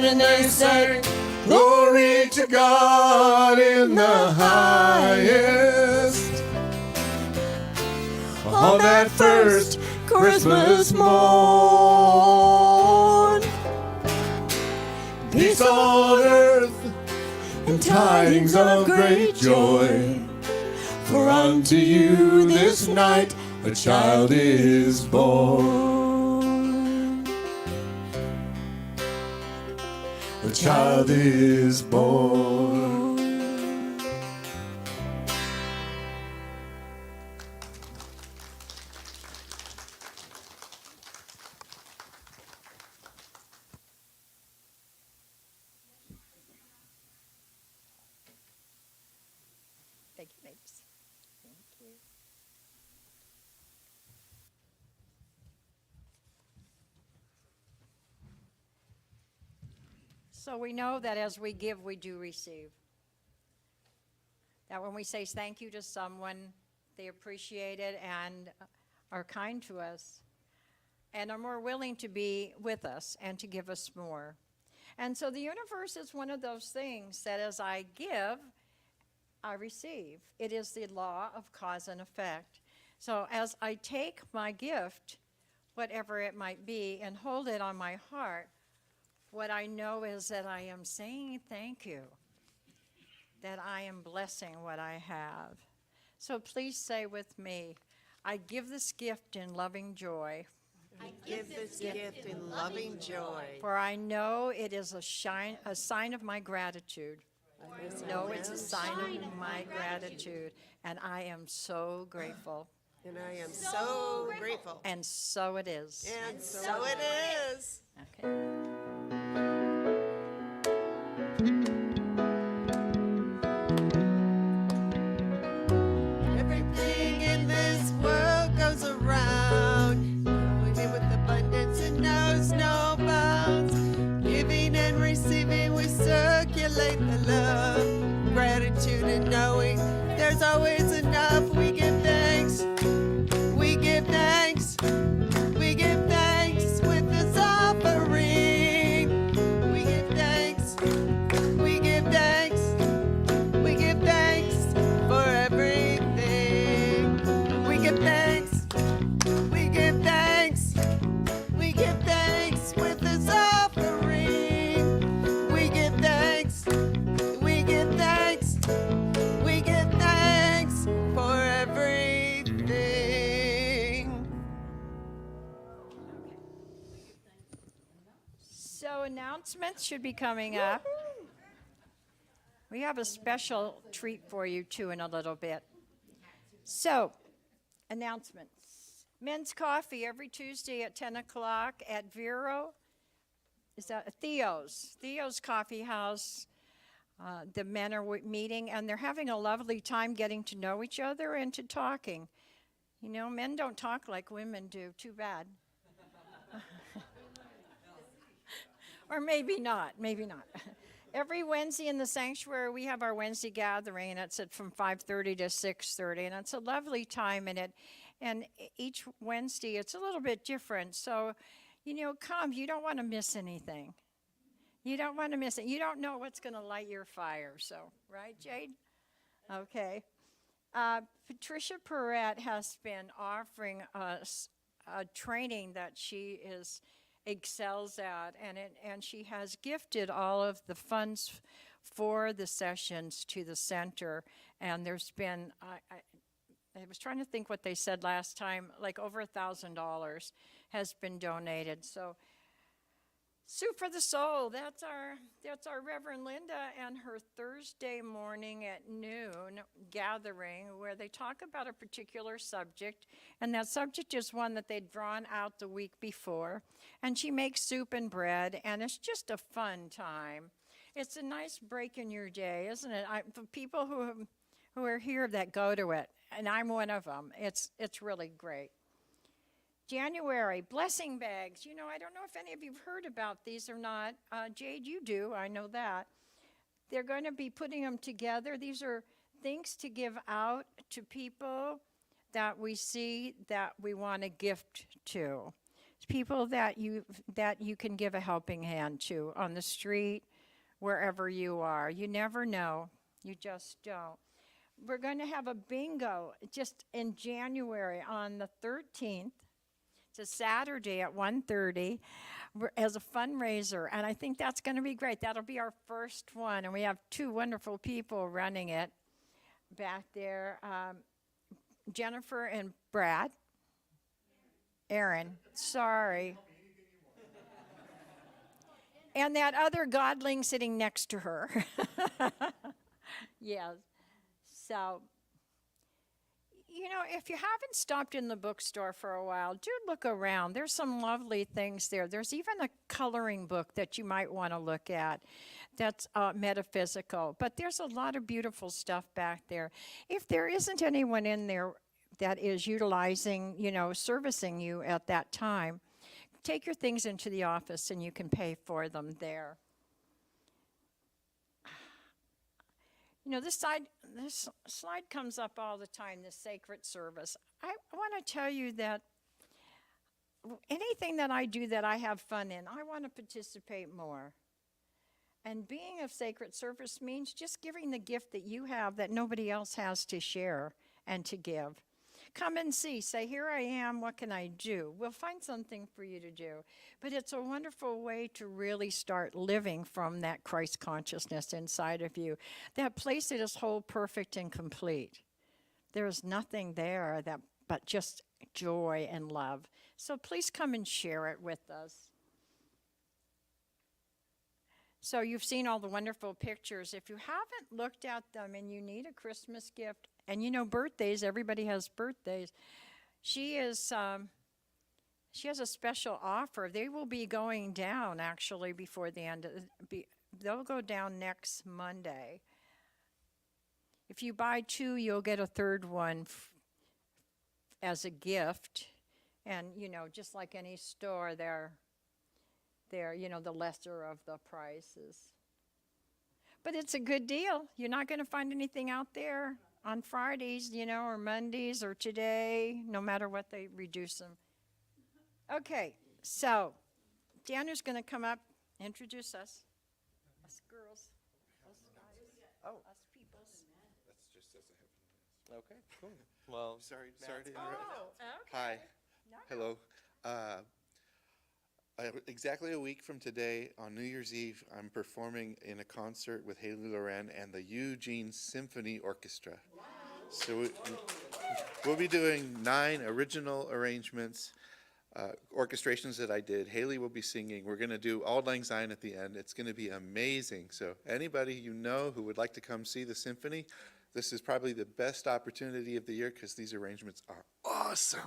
And they sang, glory to God in the highest. On that first Christmas morn, peace on earth and tidings of great joy. For unto you this night a child is born. A child is born. Thank you, ladies. Thank you. So we know that as we give, we do receive. That when we say thank you to someone, they appreciate it and are kind to us and are more willing to be with us and to give us more. And so the universe is one of those things that as I give, I receive. It is the law of cause and effect. So as I take my gift, whatever it might be, and hold it on my heart, what I know is that I am saying thank you, that I am blessing what I have. So please say with me, I give this gift in loving joy, Give this gift in loving joy. for I know it is a sign of my gratitude. No, it's a sign of my gratitude, and I am so grateful. And I am so grateful. And so it is. And so it is. Okay. Everything in this world goes around, going in with abundance and knows no bounds. Giving and receiving, we circulate the love, gratitude and knowing there's always enough. We give thanks, we give thanks, we give thanks with this offering. We give thanks, we give thanks, we give thanks for everything. We give thanks, we give thanks, we give thanks with this offering. We give thanks, we give thanks, we give thanks for everything. So announcements should be coming up. We have a special treat for you too in a little bit. So, announcements. Men's coffee every Tuesday at 10 o'clock at Vero. Is that Theo's? Theo's Coffee House. The men are meeting and they're having a lovely time getting to know each other and to talking. You know, men don't talk like women do. Too bad. Or maybe not, maybe not. Every Wednesday in the sanctuary, we have our Wednesday gathering, and it's from 5:30 to 6:30, and it's a lovely time. And each Wednesday, it's a little bit different. So come, you don't want to miss anything. You don't want to miss it. You don't know what's going to light your fire. So, right, Jade? Okay. Patricia Perrette has been offering us a training that she excels at, and she has gifted all of the funds for the sessions to the center. And there's been, I was trying to think what they said last time, like over $1,000 has been donated. So Soup for the Soul, that's our Reverend Linda and her Thursday morning at noon gathering where they talk about a particular subject, and that subject is one that they'd drawn out the week before, and she makes soup and bread, and it's just a fun time. It's a nice break in your day, isn't it? The people who are here that go to it, and I'm one of them, it's really great. January, blessing bags. I don't know if any of you have heard about these or not. Jade, you do, I know that. They're going to be putting them together. These are things to give out to people that we see that we want to gift to. People that you can give a helping hand to on the street, wherever you are. You never know. You just don't. We're going to have a bingo just in January on the 13th. It's a Saturday at 1:30 as a fundraiser, and I think that's going to be great. That'll be our first one, and we have two wonderful people running it back there, Jennifer and Brad. Aaron, sorry. And that other godling sitting next to her. Yes. So, if you haven't stopped in the bookstore for a while, do look around. There's some lovely things there. There's even a coloring book that you might want to look at that's metaphysical. But there's a lot of beautiful stuff back there. If there isn't anyone in there that is utilizing, servicing you at that time, take your things into the office and you can pay for them there. This slide comes up all the time, this sacred service. I want to tell you that anything that I do that I have fun in, I want to participate more. And being of sacred service means just giving the gift that you have that nobody else has to share and to give. Come and see. Say, here I am. What can I do? We'll find something for you to do. But it's a wonderful way to really start living from that Christ consciousness inside of you. That place that is whole, perfect, and complete. There is nothing there but just joy and love. So please come and share it with us. So you've seen all the wonderful pictures. If you haven't looked at them and you need a Christmas gift, and birthdays, everybody has birthdays. She has a special offer. They will be going down actually before the end they'll go down next Monday. If you buy two, you'll get a third one as a gift. And just like any store, they're the lesser of the prices. But it's a good deal. You're not going to find anything out there on Fridays, or Mondays or today, no matter what they reduce them. Okay, so Daniel's going to come up, introduce us girls, us guys, us peoples. That's just as I have. Okay, cool. Well, Sorry to Matt's- interrupt. Oh, okay. Hi. No. Hello. Exactly a week from today, on New Year's Eve, I'm performing in a concert with Haley Loren and the Eugene Symphony Orchestra. Wow. So we'll be doing 9 original arrangements, orchestrations that I did. Haley will be singing. We're going to do Auld Lang Syne at the end. It's going to be amazing. So anybody who would like to come see the symphony, this is probably the best opportunity of the year because these arrangements are awesome.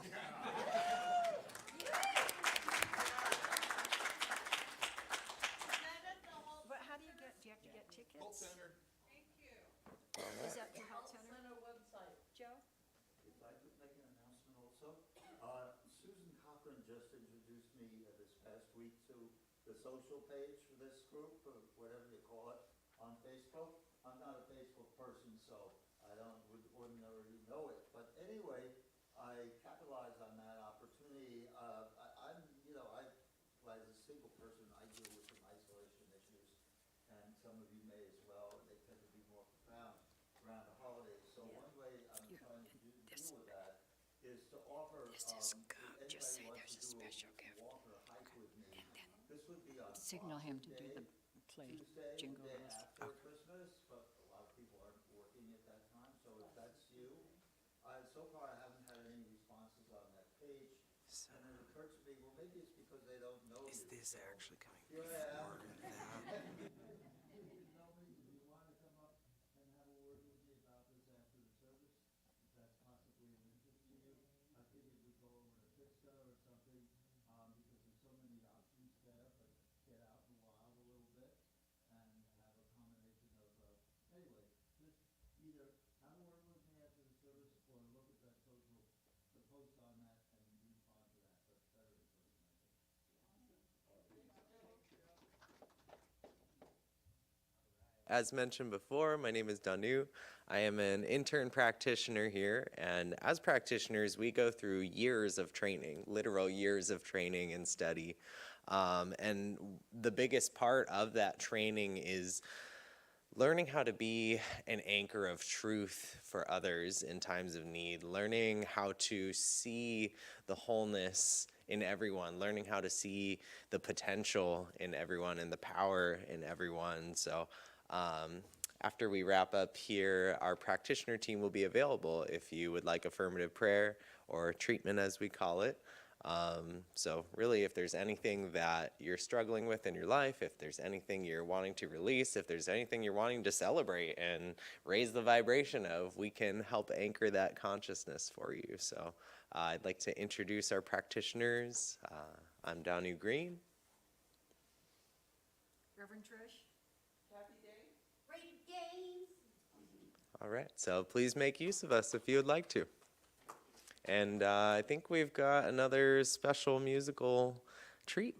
But how do you have to get tickets? Health Center. Is that the Health Center website? Joe? If I could make an announcement also. Susan Cochran just introduced me this past week to the social page for this group, or whatever you call it, on Facebook. I'm not a Facebook person, so I would ordinarily know it. But anyway, I capitalized on that opportunity. I some of you may as well. They tend to be more profound around the holidays. So one way I'm trying to deal with that is to offer, anybody wants to do a walk or a hike with me. This would be on Signal him to do the play Tuesday, jingle the day bells. after Christmas, but a lot of people aren't working at that time, so if that's you. So far, I haven't had any responses on that page, and it occurred to me, well, maybe it's because they don't know you. Is this actually coming Here I am. before that? As mentioned before, my name is Danu. I am an intern practitioner here, and as practitioners, we go through years of training, literal years of training and study. And the biggest part of that training is learning how to be an anchor of truth for others in times of need, learning how to see the wholeness in everyone, learning how to see the potential in everyone and the power in everyone. So after we wrap up here, our practitioner team will be available if you would like affirmative prayer or treatment, as we call it. So really, if there's anything that you're struggling with in your life, if there's anything you're wanting to release, if there's anything you're wanting to celebrate and raise the vibration of, we can help anchor that consciousness for you. So I'd like to introduce our practitioners. I'm Danu Green. Reverend Trish? All right, so please make use of us if you would like to. And I think we've got another special musical treat.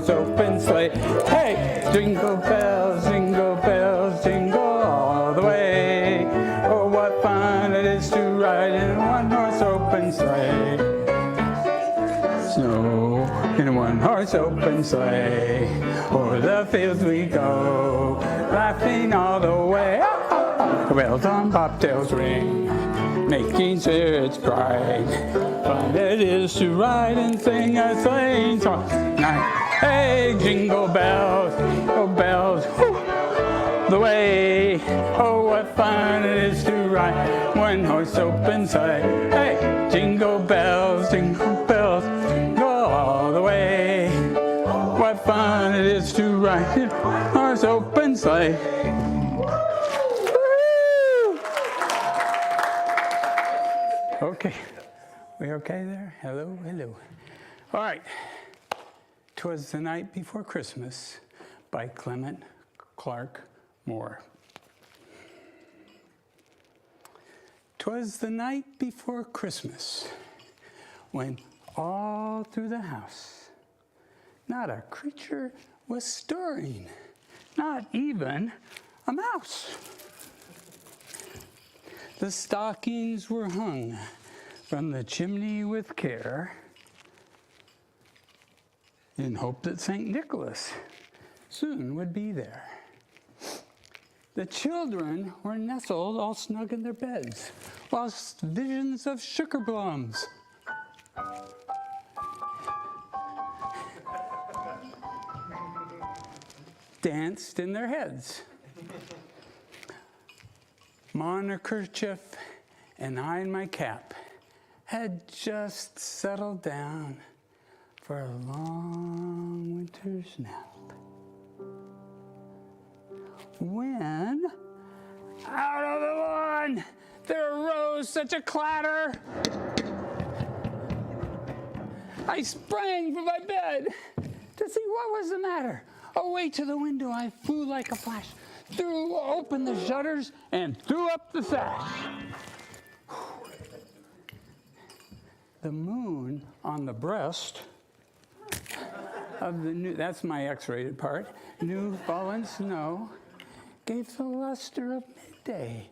Open sleigh. Hey, jingle bells, jingle all the way. Oh, what fun it is to ride in a one-horse open sleigh. Snow in a one-horse open sleigh. O'er the fields we go, laughing all the way. Bells on bobtails ring, making spirits bright. Fun it is to ride and sing a sleighing song. Hey, jingle bells, oh bells, the way. Oh, what fun it is to ride one horse open sleigh. Hey, jingle bells, go all the way. What fun it is to ride one horse open sleigh. Woo! Okay, we okay there? Hello, hello. All right. 'Twas the Night Before Christmas by Clement Clark Moore. 'Twas the night before Christmas when all through the house not a creature was stirring, not even a mouse. The stockings were hung from the chimney with care, in hope that St. Nicholas soon would be there. The children were nestled all snug in their beds, whilst visions of sugar plums danced in their heads. My kerchief and I in my cap had just settled down for a long winter's nap, when out of the lawn there arose such a clatter. I sprang from my bed to see what was the matter. Away to the window I flew like a flash, threw open the shutters and threw up the sash. the moon on the breast of the new, that's my X-rated part, new fallen snow, gave the luster of midday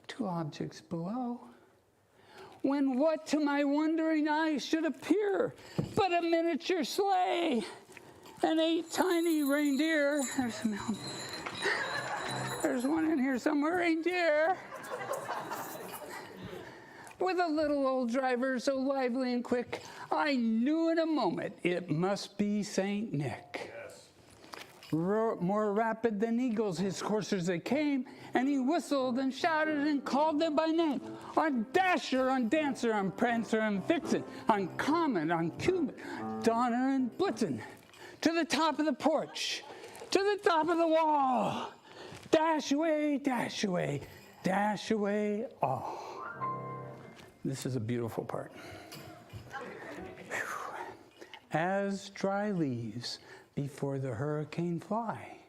to objects below. When what to my wondering eyes should appear but a miniature sleigh and 8 tiny reindeer. There's one in here somewhere, reindeer. With a little old driver so lively and quick, I knew in a moment it must be Saint Nick. More rapid than eagles, his coursers they came, and he whistled and shouted and called them by name. On Dasher, on Dancer, on Prancer and Vixen, on Comet, on Cupid, Donner and Blitzen, to the top of the porch, to the top of the wall. Dash away, dash away, dash away all. This is a beautiful part. As dry leaves before the hurricane fly,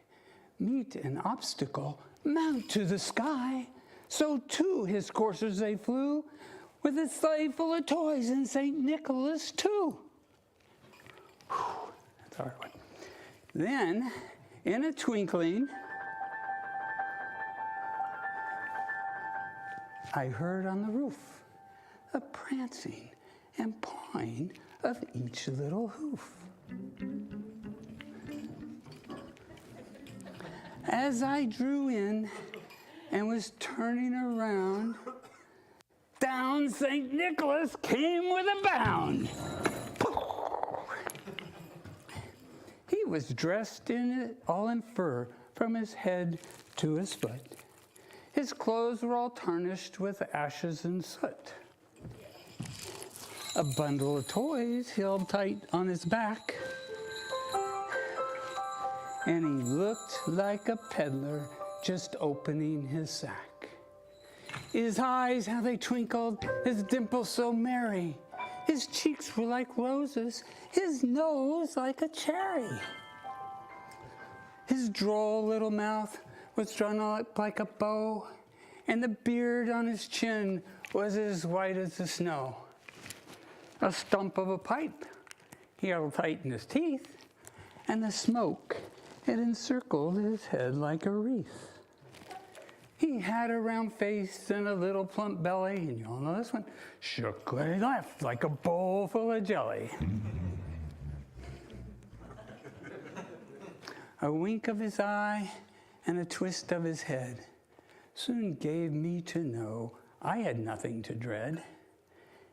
meet an obstacle, mount to the sky. So too his coursers they flew, with a sleigh full of toys and St. Nicholas too. That's a hard one. Then, in a twinkling, I heard on the roof a prancing and pawing of each little hoof. As I drew in and was turning around, down St. Nicholas came with a bound. He was dressed all in fur from his head to his foot. His clothes were all tarnished with ashes and soot. A bundle of toys held tight on his back, and he looked like a peddler just opening his sack. His eyes, how they twinkled, his dimples so merry. His cheeks were like roses, his nose like a cherry. His droll little mouth was drawn up like a bow, and the beard on his chin was as white as the snow. A stump of a pipe he held tight in his teeth, and the smoke had encircled his head like a wreath. He had a round face and a little plump belly, and you all know this one, shook and laughed like a bowl full of jelly. A wink of his eye and a twist of his head soon gave me to know I had nothing to dread.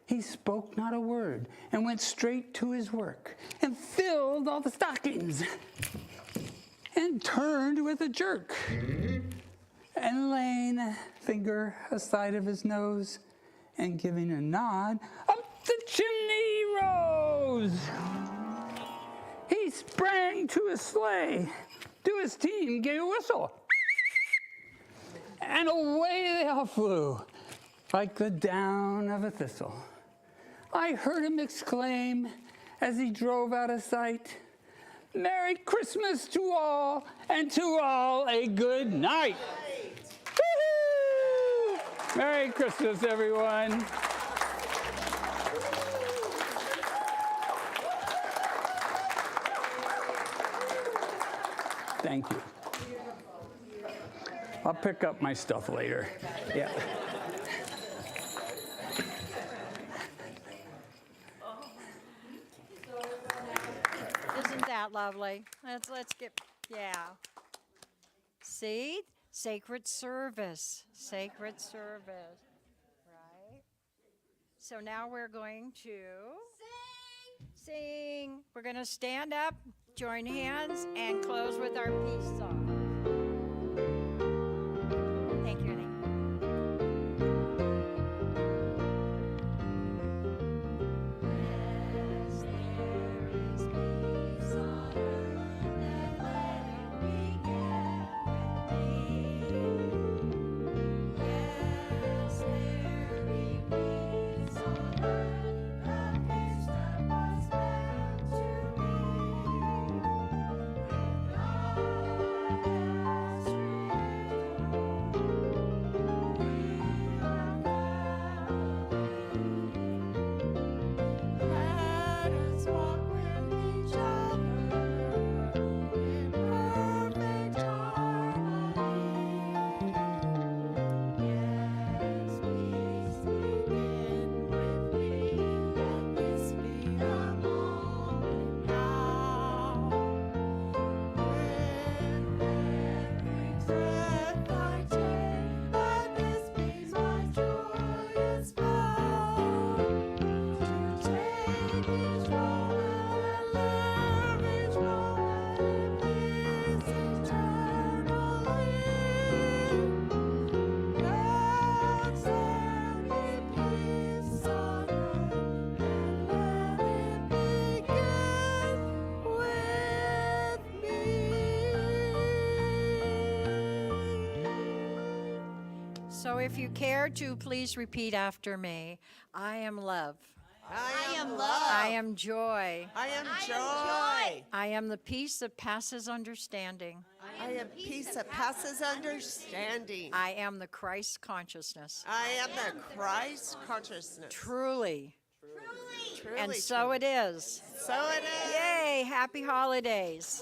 He spoke not a word and went straight to his work and filled all the stockings and turned with a jerk and laying a finger aside of his nose and giving a nod, up the chimney rose. He sprang to his sleigh, to his team gave a whistle, and away they all flew like the down of a thistle. I heard him exclaim as he drove out of sight, Merry Christmas to all, and to all a good night. Woo-hoo! Merry Christmas, everyone. Thank you. I'll pick up my stuff later. Yeah. Isn't that lovely? Let's get, yeah. See? Sacred service. Sacred service. Right? So now we're going to sing. We're going to stand up, join hands, and close with our peace song. Thank you, Annie. Yes, So if you care to, please repeat after me. I am love. I am love. I am joy. I am joy. I am the peace that passes understanding. I am peace that passes understanding. I am the Christ consciousness. I am the Christ consciousness. Truly. Truly And so it is. So it is. Yay, happy holidays.